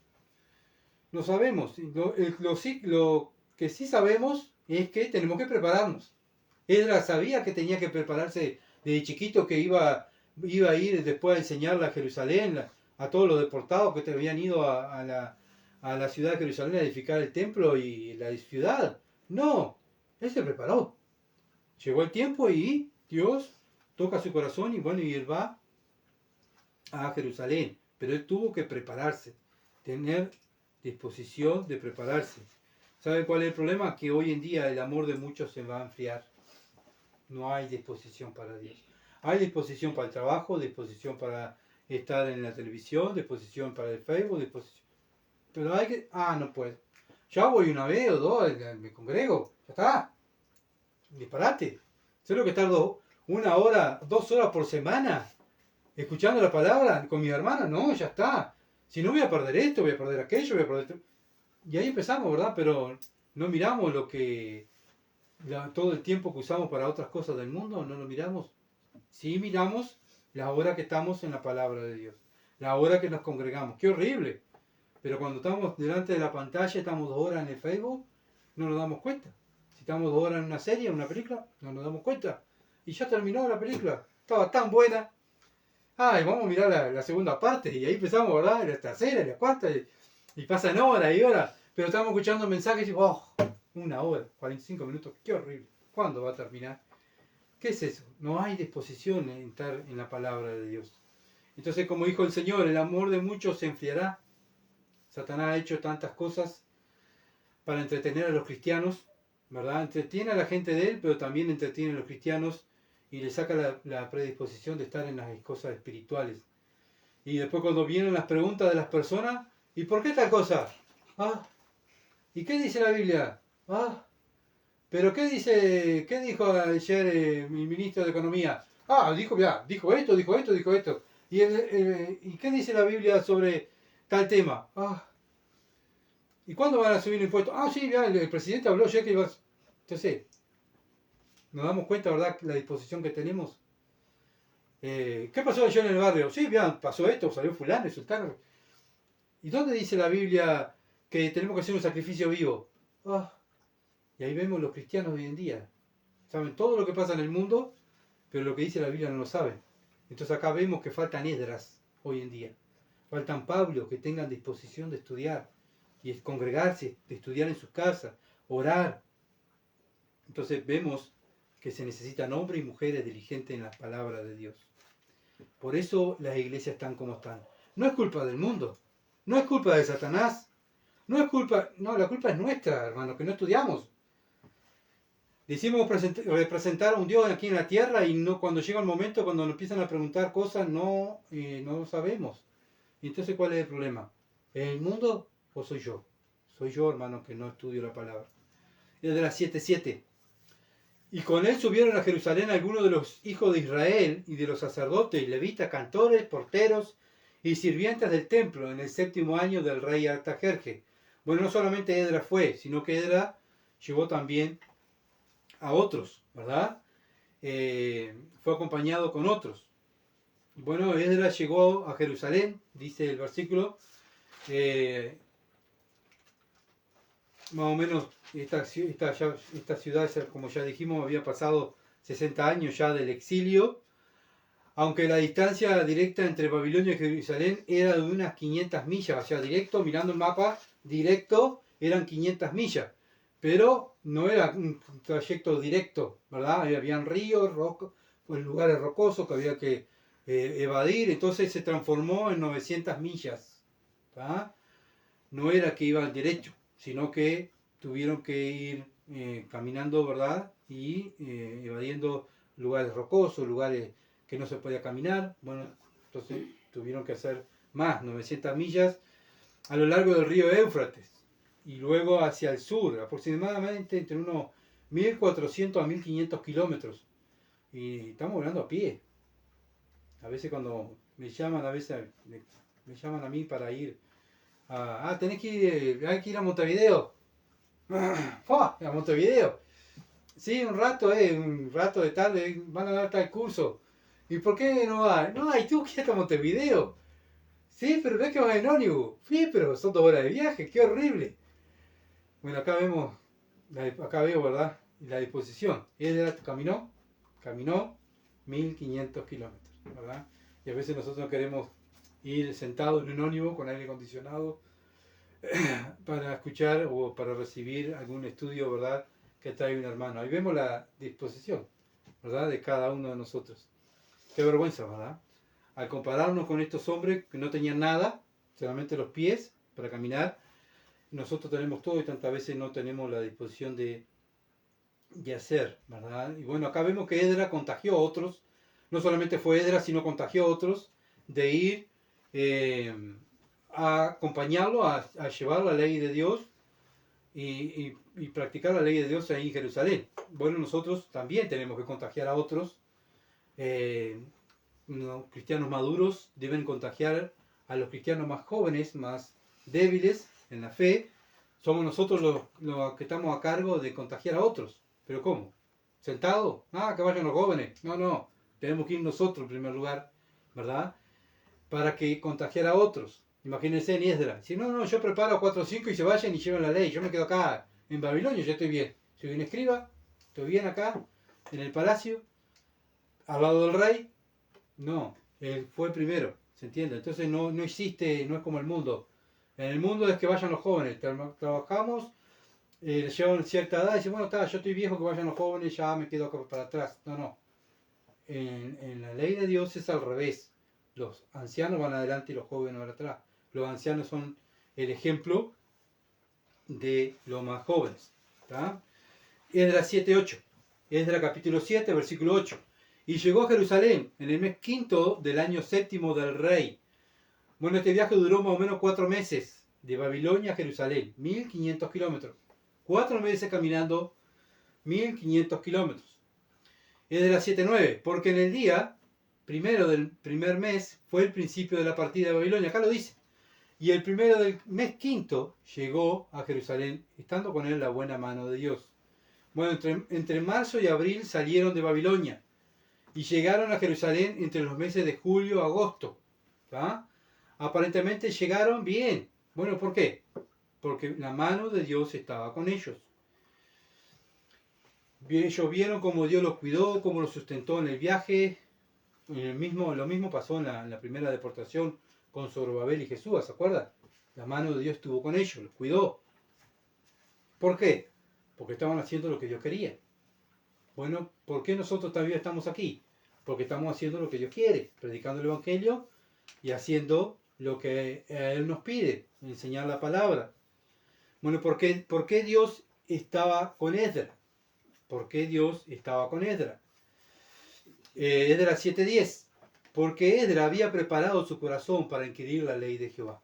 No sabemos. Lo que sí sabemos es que tenemos que prepararnos. Esdras sabía que tenía que prepararse desde chiquito, que iba a ir después a enseñarle a Jerusalén, a todos los deportados que habían ido a la ciudad de Jerusalén a edificar el templo y la ciudad. No, él se preparó. Llegó el tiempo y Dios toca su corazón y bueno, y él va a Jerusalén. Pero él tuvo que prepararse, tener disposición de prepararse. ¿Sabe cuál es el problema? Que hoy en día el amor de muchos se va a enfriar. No hay disposición para Dios. Hay disposición para el trabajo, disposición para estar en la televisión, disposición para el Facebook, disposición. Pero hay que... no puedo. Ya voy una vez o dos, me congrego, ya está. Disparate. ¿Solo que estar 1 hora, 2 horas por semana escuchando la palabra con mi hermana? No, ya está. Si no voy a perder esto, voy a perder aquello, voy a perder... Y ahí empezamos, ¿verdad? Pero no miramos todo el tiempo que usamos para otras cosas del mundo, no lo miramos. Sí miramos la hora que estamos en la palabra de Dios, la hora que nos congregamos. ¡Qué horrible! Pero cuando estamos delante de la pantalla, estamos 2 horas en el Facebook, no nos damos cuenta. Si estamos 2 horas en una serie, en una película, no nos damos cuenta. Y ya terminó la película, estaba tan buena. Y vamos a mirar la segunda parte, y ahí empezamos, ¿verdad? La tercera, y la cuarta, y pasan horas y horas. Pero estamos escuchando mensajes y 1 hora, 45 minutos, qué horrible. ¿Cuándo va a terminar? ¿Qué es eso? No hay disposición en estar en la palabra de Dios. Entonces, como dijo el Señor, el amor de muchos se enfriará. Satanás ha hecho tantas cosas para entretener a los cristianos, ¿verdad? Entretiene a la gente de él, pero también entretiene a los cristianos y le saca la predisposición de estar en las cosas espirituales. Y después cuando vienen las preguntas de las personas, ¿y por qué tal cosa? ¿Y qué dice la Biblia? ¿Pero qué dijo ayer el ministro de Economía? Dijo esto, dijo esto, dijo esto. ¿Y qué dice la Biblia sobre tal tema? ¿Y cuándo van a subir el impuesto? Sí, ya, el presidente habló ya que iba... Entonces, nos damos cuenta, ¿verdad?, la disposición que tenemos. ¿Qué pasó ayer en el barrio? Sí, ya, pasó esto, salió fulano, sultano. ¿Y dónde dice la Biblia que tenemos que hacer un sacrificio vivo? Y ahí vemos los cristianos hoy en día. Saben todo lo que pasa en el mundo, pero lo que dice la Biblia no lo saben. Entonces acá vemos que faltan Esdras hoy en día. Faltan Pablo que tengan disposición de estudiar y congregarse, de estudiar en sus casas, orar. Entonces vemos que se necesitan hombres y mujeres diligentes en la palabra de Dios. Por eso las iglesias están como están. No es culpa del mundo, no es culpa de Satanás, la culpa es nuestra, hermano, que no estudiamos. Decimos representar a un Dios aquí en la tierra y no, cuando llega el momento, cuando nos empiezan a preguntar cosas, no lo sabemos. Entonces, ¿cuál es el problema? ¿Es el mundo o soy yo? Soy yo, hermano, que no estudio la palabra. Es de las 7:7. Y con él subieron a Jerusalén algunos de los hijos de Israel y de los sacerdotes, levitas, cantores, porteros y sirvientes del templo en el 7º año del rey Artajerje. Bueno, no solamente Esdras fue, sino que Esdras llevó también a otros, ¿verdad? Fue acompañado con otros. Bueno, Esdras llegó a Jerusalén, dice el versículo. Más o menos esta ciudad, como ya dijimos, había pasado 60 años ya del exilio, aunque la distancia directa entre Babilonia y Jerusalén era de unas 500 millas, o sea, directo, mirando el mapa, directo, eran 500 millas, pero no era un trayecto directo, ¿verdad? Habían ríos, lugares rocosos que había que evadir, entonces se transformó en 900 millas, ¿verdad? No era que iban derecho, sino que tuvieron que ir caminando, ¿verdad? Y evadiendo lugares rocosos, lugares que no se podía caminar. Bueno, entonces tuvieron que hacer más, 900 millas a lo largo del río Éufrates y luego hacia el sur, aproximadamente entre unos 1400 a 1500 kilómetros. Y estamos hablando a pie. A veces cuando me llaman, me llaman a mí para ir a... tenés que ir, hay que ir a Montevideo. ¡Fua! A Montevideo. Sí, un rato de tarde, van a dar tal curso. ¿Y por qué no va? No, hay tú que ir a Montevideo. Sí, pero no es que vas en ómnibus. Sí, pero son 2 horas de viaje, qué horrible. Bueno, acá veo, ¿verdad? La disposición. Él caminó 1500 kilómetros, ¿verdad? Y a veces nosotros queremos ir sentados en un ómnibus con aire acondicionado para escuchar o para recibir algún estudio, ¿verdad?, que trae un hermano. Ahí vemos la disposición, ¿verdad?, de cada uno de nosotros. Qué vergüenza, ¿verdad? Al compararnos con estos hombres que no tenían nada, solamente los pies para caminar, nosotros tenemos todo y tantas veces no tenemos la disposición de hacer, ¿verdad? Y bueno, acá vemos que Edra contagió a otros, no solamente fue Edra, sino contagió a otros de ir a acompañarlo, a llevar la ley de Dios y practicar la ley de Dios ahí en Jerusalén. Bueno, nosotros también tenemos que contagiar a otros. Los cristianos maduros deben contagiar a los cristianos más jóvenes, más débiles en la fe. Somos nosotros los que estamos a cargo de contagiar a otros. ¿Pero cómo? ¿Sentado? Que vayan los jóvenes. No. Tenemos que ir nosotros en primer lugar, ¿verdad? Para que contagiar a otros. Imagínense en Esdra. Si no, yo preparo 4 o 5 y se vayan y lleven la ley. Yo me quedo acá en Babilonia, yo estoy bien. Soy un escriba, estoy bien acá, en el palacio, al lado del rey. No, él fue primero, ¿se entiende? Entonces no existe, no es como el mundo. En el mundo es que vayan los jóvenes, trabajamos, llevan cierta edad y dicen, bueno, yo estoy viejo, que vayan los jóvenes, ya me quedo para atrás. No. En la ley de Dios es al revés. Los ancianos van adelante y los jóvenes van atrás. Los ancianos son el ejemplo de los más jóvenes. Esdras 7:8. Esdras capítulo 7, versículo 8. Y llegó a Jerusalén en el mes quinto del año séptimo del rey. Bueno, este viaje duró más o menos 4 meses, de Babilonia a Jerusalén, 1500 kilómetros. 4 meses caminando, 1500 kilómetros. Esdras 7:9, porque en el día primero del primer mes fue el principio de la partida de Babilonia, acá lo dice. Y el primero del mes quinto llegó a Jerusalén, estando con él la buena mano de Dios. Bueno, entre marzo y abril salieron de Babilonia y llegaron a Jerusalén entre los meses de julio a agosto. Aparentemente llegaron bien. Bueno, ¿por qué? Porque la mano de Dios estaba con ellos. Ellos vieron cómo Dios los cuidó, cómo los sustentó en el viaje. Lo mismo pasó en la primera deportación con Zorobabel y Jesús, ¿se acuerdan? La mano de Dios estuvo con ellos, los cuidó. ¿Por qué? Porque estaban haciendo lo que Dios quería. Bueno, ¿por qué nosotros todavía estamos aquí? Porque estamos haciendo lo que Dios quiere, predicando el Evangelio y haciendo lo que Él nos pide, enseñar la palabra. Bueno, ¿por qué Dios estaba con Esdras? ¿Por qué Dios estaba con Esdras? Esdras 7:10. Porque Esdras había preparado su corazón para inquirir la ley de Jehová.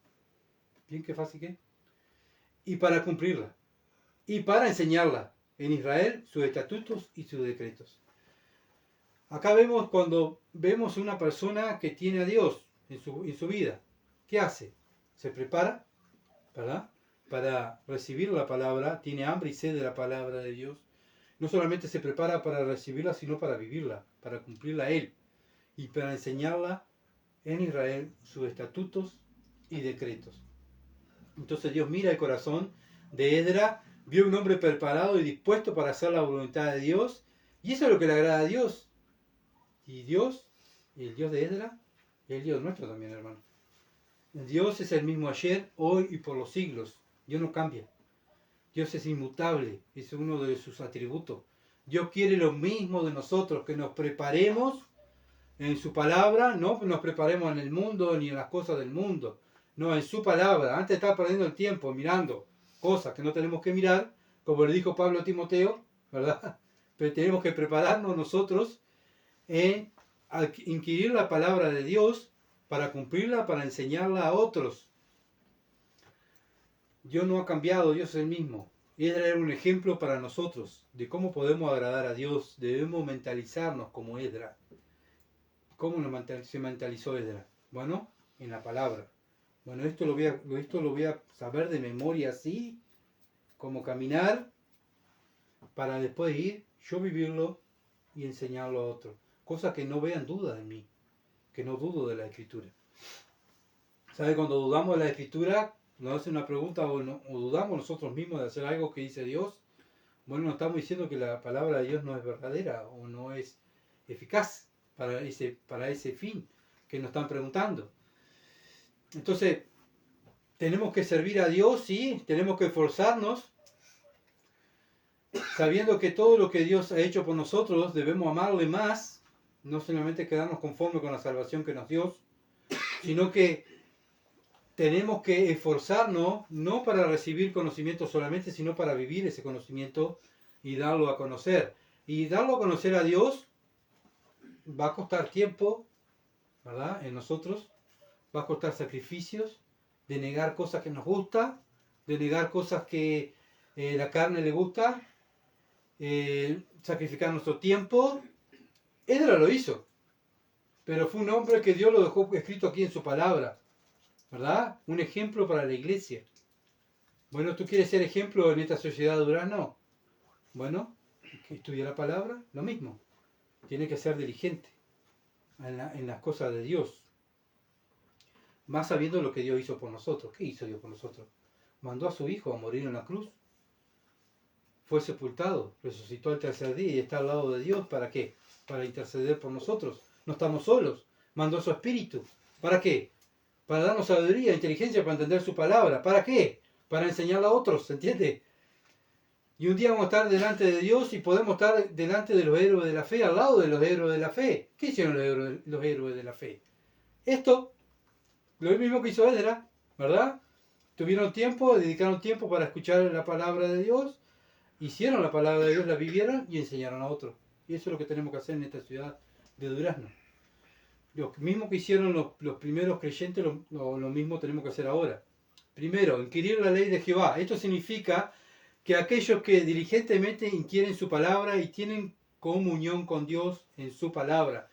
¿Bien qué fácil que es? Y para cumplirla. Y para enseñarla en Israel, sus estatutos y sus decretos. Acá vemos cuando vemos una persona que tiene a Dios en su vida. ¿Qué hace? Se prepara, ¿verdad?, para recibir la palabra, tiene hambre y sed de la palabra de Dios. No solamente se prepara para recibirla, sino para vivirla, para cumplirla Él y para enseñarla en Israel, sus estatutos y decretos. Entonces Dios mira el corazón de Esdras, vio un hombre preparado y dispuesto para hacer la voluntad de Dios, y eso es lo que le agrada a Dios. Y Dios, el Dios de Esdras, es el Dios nuestro también, hermano. Dios es el mismo ayer, hoy y por los siglos. Dios no cambia. Dios es inmutable, es uno de sus atributos. Dios quiere lo mismo de nosotros, que nos preparemos en su palabra, no nos preparemos en el mundo ni en las cosas del mundo, no, en su palabra. Antes estaba perdiendo el tiempo mirando cosas que no tenemos que mirar, como le dijo Pablo a Timoteo, ¿verdad? Pero tenemos que prepararnos nosotros en inquirir la palabra de Dios para cumplirla, para enseñarla a otros. Dios no ha cambiado, Dios es el mismo. Esdras era un ejemplo para nosotros de cómo podemos agradar a Dios. Debemos mentalizarnos como Esdras. ¿Cómo se mentalizó Esdras? Bueno, en la palabra. Bueno, esto lo voy a saber de memoria así, como caminar, para después ir, yo vivirlo y enseñarlo a otros. Cosa que no vean duda en mí, que no dudo de la Escritura. ¿Sabe? Cuando dudamos de la Escritura, nos hacen una pregunta o dudamos nosotros mismos de hacer algo que dice Dios, bueno, nos estamos diciendo que la palabra de Dios no es verdadera o no es eficaz para ese fin que nos están preguntando. Entonces, tenemos que servir a Dios, sí, tenemos que esforzarnos, sabiendo que todo lo que Dios ha hecho por nosotros debemos amarle más, no solamente quedarnos conformes con la salvación que nos dio, sino que tenemos que esforzarnos no para recibir conocimiento solamente, sino para vivir ese conocimiento y darlo a conocer. Y darlo a conocer a Dios va a costar tiempo, ¿verdad? En nosotros, va a costar sacrificios, de negar cosas que nos gustan, de negar cosas que la carne le gusta, sacrificar nuestro tiempo. Esdras lo hizo, pero fue un hombre que Dios lo dejó escrito aquí en su palabra, ¿verdad? Un ejemplo para la iglesia. Bueno, ¿tú quieres ser ejemplo en esta sociedad de Durazno? Bueno, que estudia la palabra, lo mismo. Tiene que ser diligente en las cosas de Dios. Más sabiendo lo que Dios hizo por nosotros. ¿Qué hizo Dios por nosotros? Mandó a su Hijo a morir en la cruz. Fue sepultado, resucitó al tercer día y está al lado de Dios. ¿Para qué? Para interceder por nosotros. No estamos solos. Mandó a su Espíritu. ¿Para qué? Para darnos sabiduría, inteligencia para entender su palabra. ¿Para qué? Para enseñarla a otros, ¿se entiende? Y un día vamos a estar delante de Dios y podemos estar delante de los héroes de la fe, al lado de los héroes de la fe. ¿Qué hicieron los héroes de la fe? Esto, lo mismo que hizo Esdras, ¿verdad? Tuvieron tiempo, dedicaron tiempo para escuchar la palabra de Dios, hicieron la palabra de Dios, la vivieron y enseñaron a otros. Y eso es lo que tenemos que hacer en esta ciudad de Durazno. Lo mismo que hicieron los primeros creyentes, lo mismo tenemos que hacer ahora. Primero, inquirir la ley de Jehová. Esto significa que aquellos que diligentemente inquieren su palabra y tienen comunión con Dios en su palabra,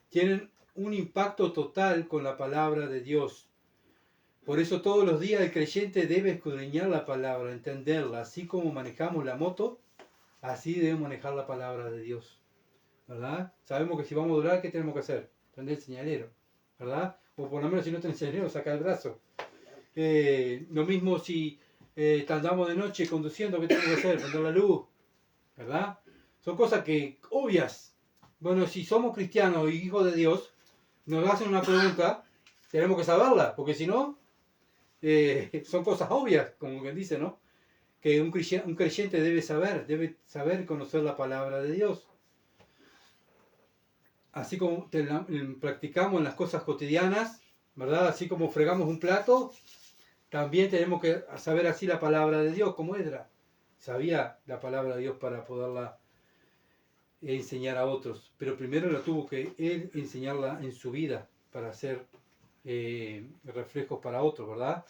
tienen un impacto total con la palabra de Dios. Por eso todos los días el creyente debe escudriñar la palabra, entenderla. Así como manejamos la moto, así debemos manejar la palabra de Dios, ¿verdad? Sabemos que si vamos a durar, ¿qué tenemos que hacer? Prender el señalero, ¿verdad? O por lo menos si no tenés señalero, saca el brazo. Lo mismo si andamos de noche conduciendo, ¿qué tenemos que hacer? Prender la luz, ¿verdad? Son cosas que obvias. Bueno, si somos cristianos y hijos de Dios, nos hacen una pregunta, tenemos que saberla, porque si no, son cosas obvias, como quien dice, ¿no? Que un creyente debe saber conocer la palabra de Dios. Así como practicamos en las cosas cotidianas, ¿verdad? Así como fregamos un plato, también tenemos que saber así la palabra de Dios, como Esdras sabía la palabra de Dios para poderla enseñar a otros. Pero primero la tuvo que él enseñarla en su vida para hacer reflejos para otros, ¿verdad?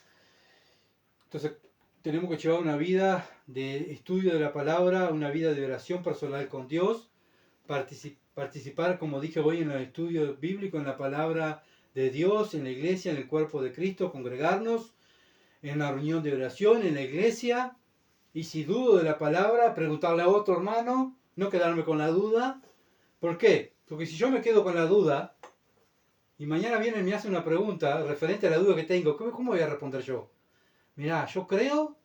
Entonces tenemos que llevar una vida de estudio de la palabra, una vida de oración personal con Dios, participar, como dije hoy, en el estudio bíblico, en la palabra de Dios, en la iglesia, en el cuerpo de Cristo, congregarnos, en la reunión de oración, en la iglesia, y si dudo de la palabra, preguntarle a otro hermano, no quedarme con la duda. ¿Por qué? Porque si yo me quedo con la duda, y mañana viene y me hace una pregunta referente a la duda que tengo, ¿cómo voy a responder yo? Mirá, yo creo,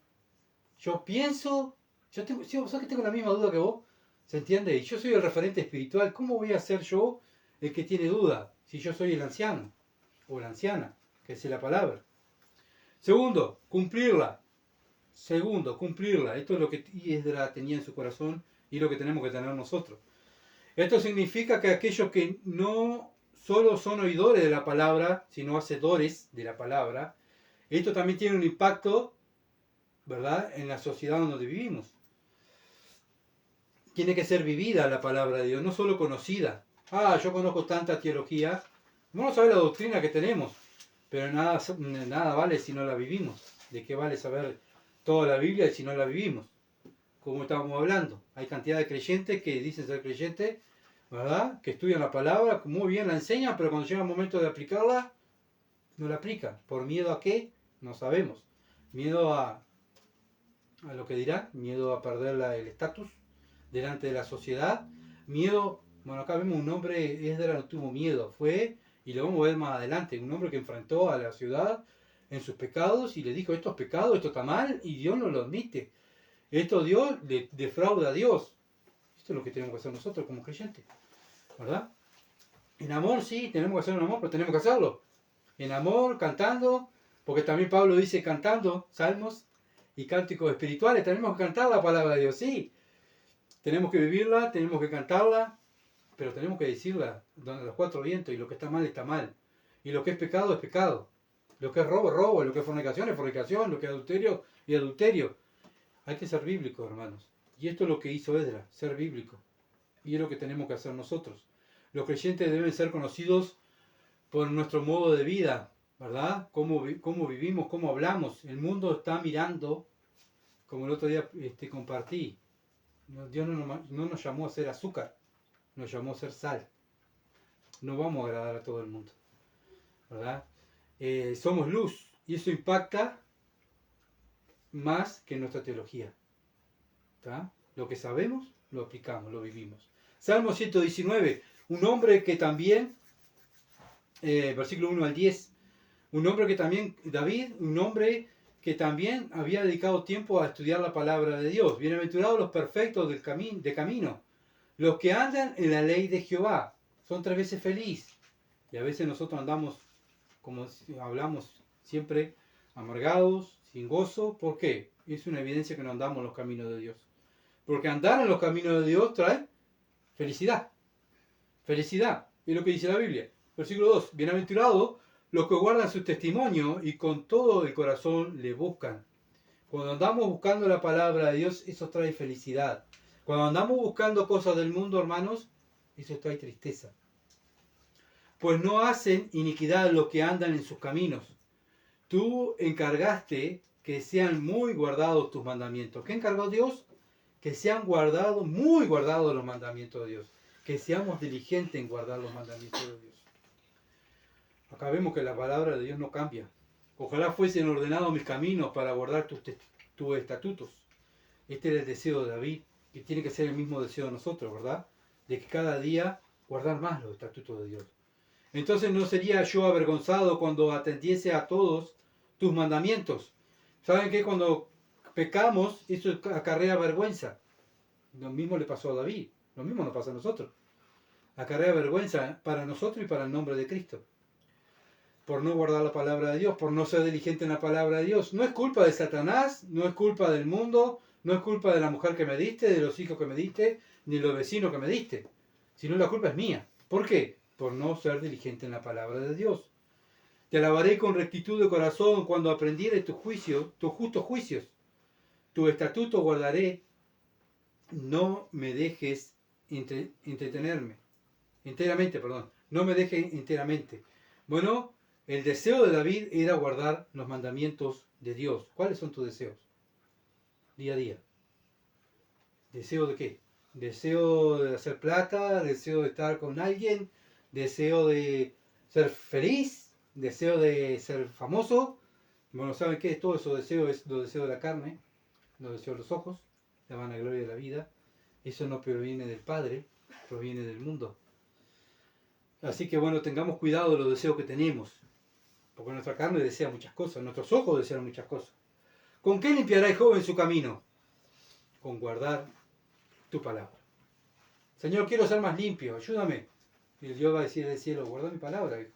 yo pienso, ¿sabes que tengo la misma duda que vos? ¿Se entiende? Y yo soy el referente espiritual, ¿cómo voy a ser yo el que tiene duda? Si yo soy el anciano, o la anciana, que es la palabra. Segundo, cumplirla. Esto es lo que Esdras tenía en su corazón y lo que tenemos que tener nosotros. Esto significa que aquellos que no solo son oidores de la palabra, sino hacedores de la palabra, esto también tiene un impacto, ¿verdad?, en la sociedad donde vivimos. tiene que ser vivida la palabra de Dios, no solo conocida. Ah, yo conozco tanta teología. No sabe la doctrina que tenemos, pero nada vale si no la vivimos. ¿De qué vale saber toda la Biblia si no la vivimos? Como estábamos hablando, hay cantidad de creyentes que dicen ser creyentes, ¿verdad? Que estudian la palabra, muy bien la enseñan, pero cuando llega el momento de aplicarla, no la aplican. ¿Por miedo a qué? No sabemos. Miedo a lo que dirán, miedo a perder el estatus delante de la sociedad, miedo, bueno, acá vemos un hombre, Esdras no tuvo miedo, fue, y lo vamos a ver más adelante, un hombre que enfrentó a la ciudad en sus pecados y le dijo, esto es pecado, esto está mal, y Dios no lo admite. Esto Dios defrauda a Dios. Esto es lo que tenemos que hacer nosotros como creyentes, ¿verdad? En amor sí, tenemos que hacerlo en amor, pero tenemos que hacerlo. En amor, cantando, porque también Pablo dice cantando salmos y cánticos espirituales. Tenemos que cantar la palabra de Dios, sí. Tenemos que vivirla, tenemos que cantarla, pero tenemos que decirla a los cuatro vientos, y lo que está mal, está mal. Y lo que es pecado, es pecado. Lo que es robo, es robo. Lo que es fornicación, es fornicación. Lo que es adulterio, y adulterio. Hay que ser bíblicos, hermanos. Y esto es lo que hizo Esdras, ser bíblico. Y es lo que tenemos que hacer nosotros. Los creyentes deben ser conocidos por nuestro modo de vida, ¿verdad? Cómo vivimos, cómo hablamos. El mundo está mirando, como el otro día compartí. Dios no nos llamó a ser azúcar, nos llamó a ser sal. No vamos a agradar a todo el mundo, ¿verdad? Somos luz, y eso impacta más que nuestra teología. ¿Tá? Lo que sabemos, lo aplicamos, lo vivimos. Salmo 119, un hombre que también, versículo 1 al 10, un hombre que también, David, un hombre que también había dedicado tiempo a estudiar la palabra de Dios. Bienaventurados los perfectos de camino, los que andan en la ley de Jehová, son 3 veces feliz. Y a veces nosotros andamos, como hablamos siempre, amargados, sin gozo. ¿Por qué? Es una evidencia que no andamos en los caminos de Dios. Porque andar en los caminos de Dios trae felicidad. Felicidad. Es lo que dice la Biblia. Versículo 2. Bienaventurados los que guardan su testimonio y con todo el corazón le buscan. Cuando andamos buscando la palabra de Dios, eso trae felicidad. Cuando andamos buscando cosas del mundo, hermanos, eso trae tristeza. Pues no hacen iniquidad los que andan en sus caminos. Tú encargaste que sean muy guardados tus mandamientos. ¿Qué encargó Dios? Que sean guardados, muy guardados los mandamientos de Dios. Que seamos diligentes en guardar los mandamientos de Dios. Acá vemos que la palabra de Dios no cambia. Ojalá fuesen ordenados mis caminos para guardar tus estatutos. Este era el deseo de David, que tiene que ser el mismo deseo de nosotros, ¿verdad? De que cada día guardar más los estatutos de Dios. Entonces no sería yo avergonzado cuando atendiese a todos tus mandamientos. ¿Saben qué? Cuando pecamos, eso acarrea vergüenza. Lo mismo le pasó a David, lo mismo nos pasa a nosotros. Acarrea vergüenza para nosotros y para el nombre de Cristo. Por no guardar la palabra de Dios, por no ser diligente en la palabra de Dios. No es culpa de Satanás, no es culpa del mundo, no es culpa de la mujer que me diste, de los hijos que me diste, ni de los vecinos que me diste. Sino la culpa es mía. ¿Por qué? Por no ser diligente en la palabra de Dios. Te alabaré con rectitud de corazón cuando aprendiere tus juicios, tus justos juicios. Tu estatuto guardaré, no me dejes entretenerme. Enteramente, perdón. No me dejes enteramente. Bueno, el deseo de David era guardar los mandamientos de Dios. ¿Cuáles son tus deseos? Día a día. ¿Deseo de qué? Deseo de hacer plata, deseo de estar con alguien, deseo de ser feliz, deseo de ser famoso. Bueno, ¿saben qué? Todo eso deseo es los deseos de la carne, los deseos de los ojos, la vanagloria de la vida. Eso no proviene del Padre, proviene del mundo. Así que bueno, tengamos cuidado de los deseos que tenemos, porque nuestra carne desea muchas cosas, nuestros ojos desean muchas cosas. ¿Con qué limpiará el joven su camino? Con guardar tu palabra. Señor, quiero ser más limpio, ayúdame. Y el Dios va a decir del cielo, guarda mi palabra, hijo.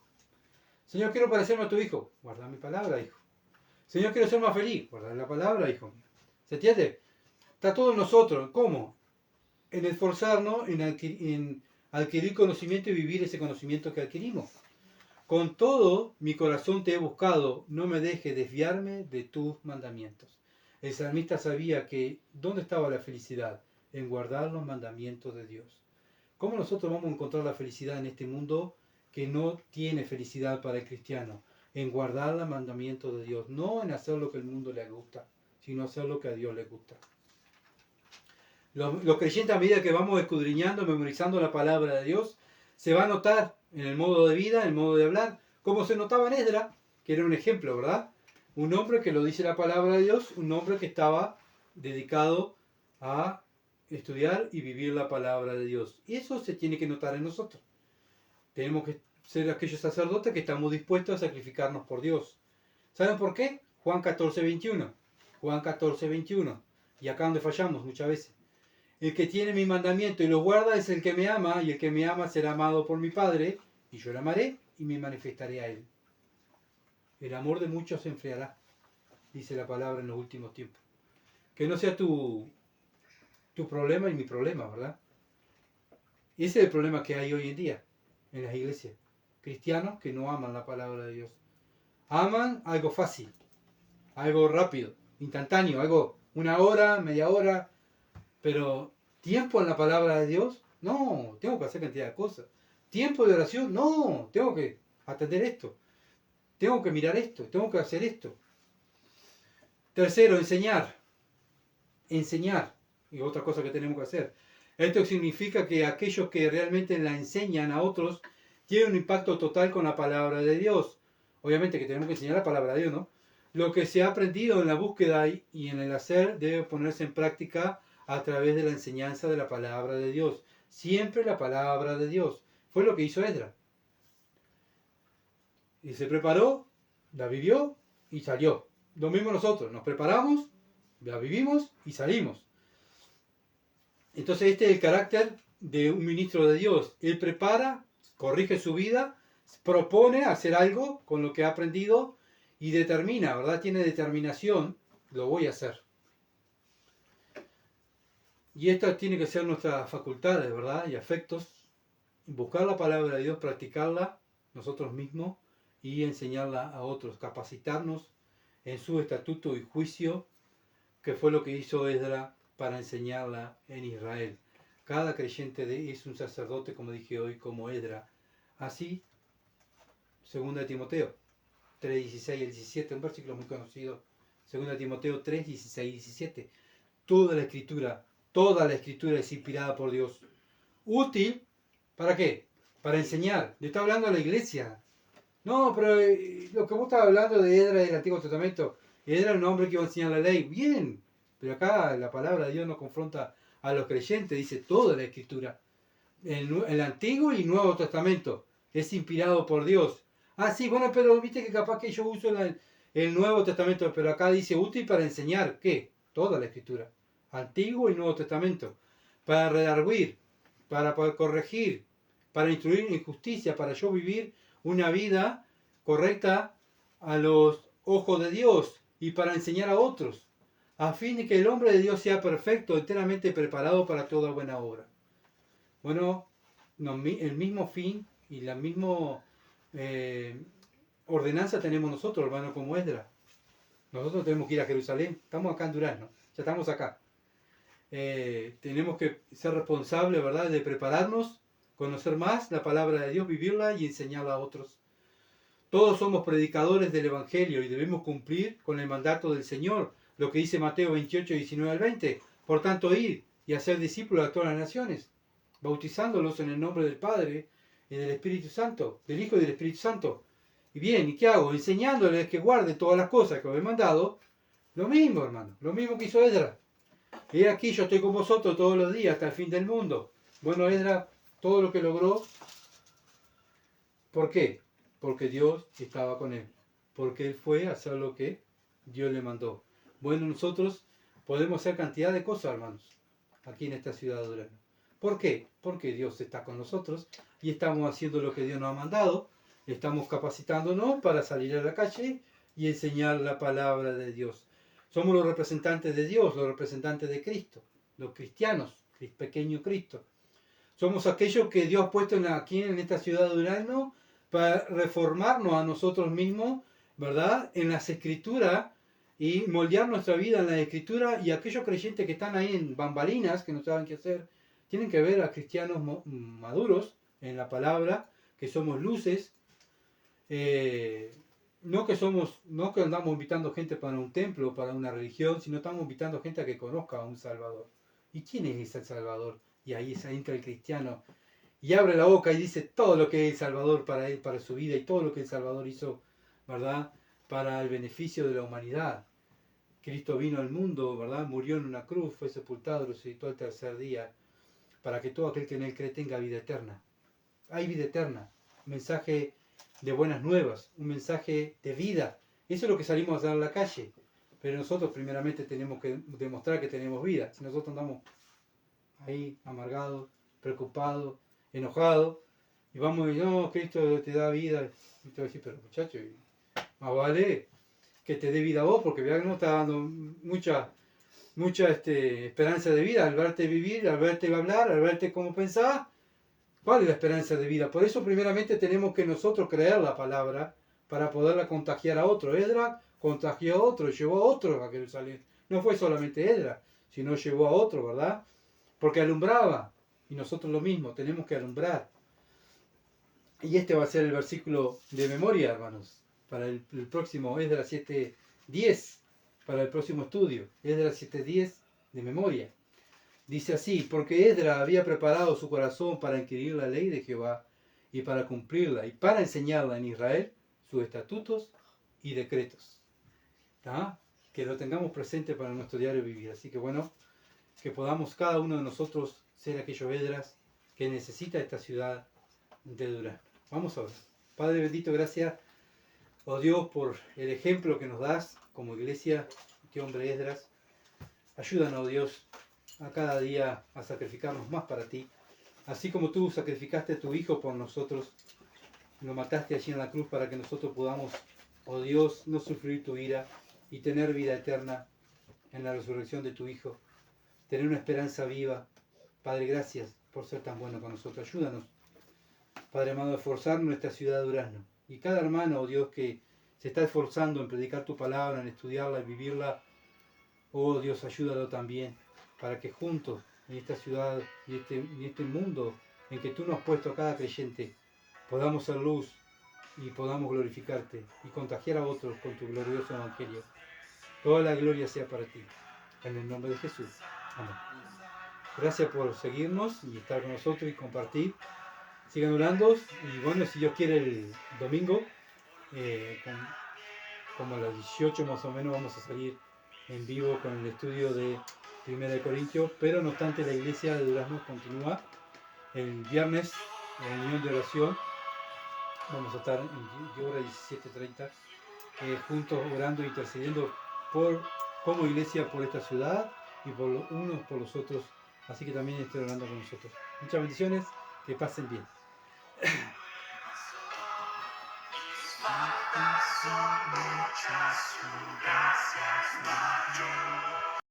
Señor, quiero parecerme a tu hijo, guarda mi palabra, hijo. Señor, quiero ser más feliz, guarda la palabra, hijo. ¿Se entiende? Está todo en nosotros. ¿Cómo? En esforzarnos, en adquirir conocimiento y vivir ese conocimiento que adquirimos. Con todo mi corazón te he buscado, no me dejes desviarme de tus mandamientos. El salmista sabía que ¿dónde estaba la felicidad? en guardar los mandamientos de Dios. ¿Cómo nosotros vamos a encontrar la felicidad en este mundo que no tiene felicidad para el cristiano? En guardar los mandamientos de Dios, no en hacer lo que el mundo le gusta, sino hacer lo que a Dios le gusta. Los creyentes, a medida que vamos escudriñando, memorizando la palabra de Dios, se va a notar en el modo de vida, en el modo de hablar, como se notaba en Esdras, que era un ejemplo, ¿verdad? Un hombre que lo dice la palabra de Dios, un hombre que estaba dedicado a estudiar y vivir la palabra de Dios. Y eso se tiene que notar en nosotros. Tenemos que ser aquellos sacerdotes que estamos dispuestos a sacrificarnos por Dios. ¿Saben por qué? Juan 14, 21. Juan 14, 21. Y acá donde fallamos muchas veces. El que tiene mi mandamiento y lo guarda es el que me ama, y el que me ama será amado por mi Padre, y yo le amaré y me manifestaré a él. El amor de muchos se enfriará, dice la palabra en los últimos tiempos. Que no sea tu problema y mi problema, ¿verdad? Ese es el problema que hay hoy en día en las iglesias. Cristianos que no aman la palabra de Dios. Aman algo fácil, algo rápido, instantáneo, algo una hora, media hora, pero tiempo en la palabra de Dios, no, tengo que hacer cantidad de cosas. Tiempo de oración, no, tengo que atender esto, tengo que mirar esto, tengo que hacer esto. Tercero, enseñar. Enseñar, y otra cosa que tenemos que hacer. Esto significa que aquellos que realmente la enseñan a otros tienen un impacto total con la palabra de Dios. Obviamente que tenemos que enseñar la palabra de Dios, ¿no? Lo que se ha aprendido en la búsqueda y en el hacer debe ponerse en práctica a través de la enseñanza de la palabra de Dios. Siempre la palabra de Dios. Fue lo que hizo Esdras. Y se preparó, la vivió y salió. Lo mismo nosotros, nos preparamos, la vivimos y salimos. Entonces este es el carácter de un ministro de Dios. Él prepara, corrige su vida, propone hacer algo con lo que ha aprendido y determina, ¿verdad? Tiene determinación, lo voy a hacer. Y esta tiene que ser nuestras facultades, ¿verdad? Y afectos. Buscar la palabra de Dios, practicarla nosotros mismos y enseñarla a otros. Capacitarnos en su estatuto y juicio, que fue lo que hizo Esdras para enseñarla en Israel. Cada creyente es un sacerdote, como dije hoy, como Esdras. Así, 2 Timoteo 3, 16 y 17, un versículo muy conocido. 2 Timoteo 3, 16 y 17. Toda la escritura es inspirada por Dios. Útil, ¿para qué? Para enseñar. Le está hablando a la iglesia. No, pero lo que vos estás hablando de Esdras del Antiguo Testamento, Esdras era un hombre que iba a enseñar la ley. Bien, pero acá la palabra de Dios nos confronta a los creyentes, dice toda la escritura. El Antiguo y Nuevo Testamento es inspirado por Dios. Ah, sí, bueno, pero viste que capaz que yo uso el Nuevo Testamento, pero acá dice útil para enseñar, ¿qué? Toda la escritura. Antiguo y Nuevo Testamento. Para redarguir, para corregir, para instruir en justicia, para yo vivir una vida correcta a los ojos de Dios y para enseñar a otros, a fin de que el hombre de Dios sea perfecto, enteramente preparado para toda buena obra. Bueno, el mismo fin y la misma ordenanza tenemos nosotros, hermanos, como Esdras. Nosotros tenemos que ir a Jerusalén, estamos acá en Durazno, ya estamos acá. Tenemos que ser responsables, ¿verdad?, de prepararnos, conocer más la palabra de Dios, vivirla y enseñarla a otros. Todos somos predicadores del Evangelio y debemos cumplir con el mandato del Señor, lo que dice Mateo 28, 19 al 20. Por tanto, id y hacer discípulos a todas las naciones, bautizándolos en el nombre del Padre y del Espíritu Santo, del Hijo y del Espíritu Santo. Y bien, ¿y qué hago? Enseñándoles que guarden todas las cosas que os he mandado. Lo mismo, hermano, lo mismo que hizo Esdras. Y aquí yo estoy con vosotros todos los días hasta el fin del mundo. Bueno, Esdras, todo lo que logró, ¿por qué? Porque Dios estaba con él. Porque él fue a hacer lo que Dios le mandó. Bueno, nosotros podemos hacer cantidad de cosas, hermanos, aquí en esta ciudad de Durazno. ¿Por qué? Porque Dios está con nosotros y estamos haciendo lo que Dios nos ha mandado. Estamos capacitándonos para salir a la calle y enseñar la palabra de Dios. Somos los representantes de Dios, los representantes de Cristo, los cristianos, el pequeño Cristo. Somos aquellos que Dios ha puesto aquí en esta ciudad de Durazno para reformarnos a nosotros mismos, ¿verdad?, en las Escrituras, y moldear nuestra vida en la Escritura, y aquellos creyentes que están ahí en bambalinas, que no saben qué hacer, tienen que ver a cristianos maduros en la palabra, que somos luces, no que andamos invitando gente para un templo, para una religión, sino estamos invitando gente a que conozca a un Salvador. ¿Y quién es ese Salvador? Y ahí entra el cristiano y abre la boca y dice todo lo que es el Salvador para él, para su vida, y todo lo que el Salvador hizo, ¿verdad?, para el beneficio de la humanidad. Cristo vino al mundo, ¿verdad?, murió en una cruz, fue sepultado, resucitó al tercer día, para que todo aquel que en él cree tenga vida eterna. Hay vida eterna, un mensaje de buenas nuevas, un mensaje de vida. Eso es lo que salimos a dar a la calle. Pero nosotros primeramente tenemos que demostrar que tenemos vida. Si nosotros andamos ahí amargados, preocupados, enojados, y vamos y no, Cristo te da vida, y te voy a decir, pero muchacho, más vale que te dé vida a vos, porque vea que no está dando mucha esperanza de vida al verte vivir, al verte hablar, al verte cómo pensás. ¿Cuál es la esperanza de vida? Por eso primeramente tenemos que nosotros creer la palabra para poderla contagiar a otro. Esdras contagió a otro, llevó a otro a Jerusalén. No fue solamente Esdras, sino llevó a otro, ¿verdad? Porque alumbraba. Y nosotros lo mismo, tenemos que alumbrar. Y este va a ser el versículo de memoria, hermanos, para el próximo Esdras 7:10, para el próximo estudio. Esdras 7:10 de memoria. Dice así, porque Esdras había preparado su corazón para inquirir la ley de Jehová y para cumplirla y para enseñarla en Israel sus estatutos y decretos. ¿Ah? Que lo tengamos presente para nuestro diario vivir. Así que bueno, que podamos cada uno de nosotros ser aquellos Esdras que necesita esta ciudad de Durán. Vamos a ver. Padre bendito, gracias, oh Dios, por el ejemplo que nos das como iglesia, este hombre Esdras. Ayúdanos, oh Dios, a cada día a sacrificarnos más para ti. Así como tú sacrificaste a tu Hijo por nosotros, lo mataste allí en la cruz para que nosotros podamos, oh Dios, no sufrir tu ira y tener vida eterna en la resurrección de tu Hijo. Tener una esperanza viva. Padre, gracias por ser tan bueno con nosotros. Ayúdanos, Padre amado, a esforzar nuestra ciudad de Durazno. Y cada hermano, oh Dios, que se está esforzando en predicar tu palabra, en estudiarla, en vivirla, oh Dios, ayúdalo también, para que juntos en esta ciudad y este mundo en que tú nos has puesto a cada creyente, podamos ser luz y podamos glorificarte y contagiar a otros con tu glorioso evangelio. Toda la gloria sea para ti. En el nombre de Jesús. Amén. Gracias por seguirnos y estar con nosotros y compartir. Sigan orando y bueno, si Dios quiere el domingo, como a las 18 más o menos, vamos a salir en vivo con el estudio de 1 de Corintios, pero no obstante la iglesia de Durazno continúa. El viernes, en la reunión de oración, vamos a estar en hora 17:30 juntos orando e intercediendo como iglesia por esta ciudad y por los unos por los otros, así que también estén orando con nosotros. Muchas bendiciones, que pasen bien.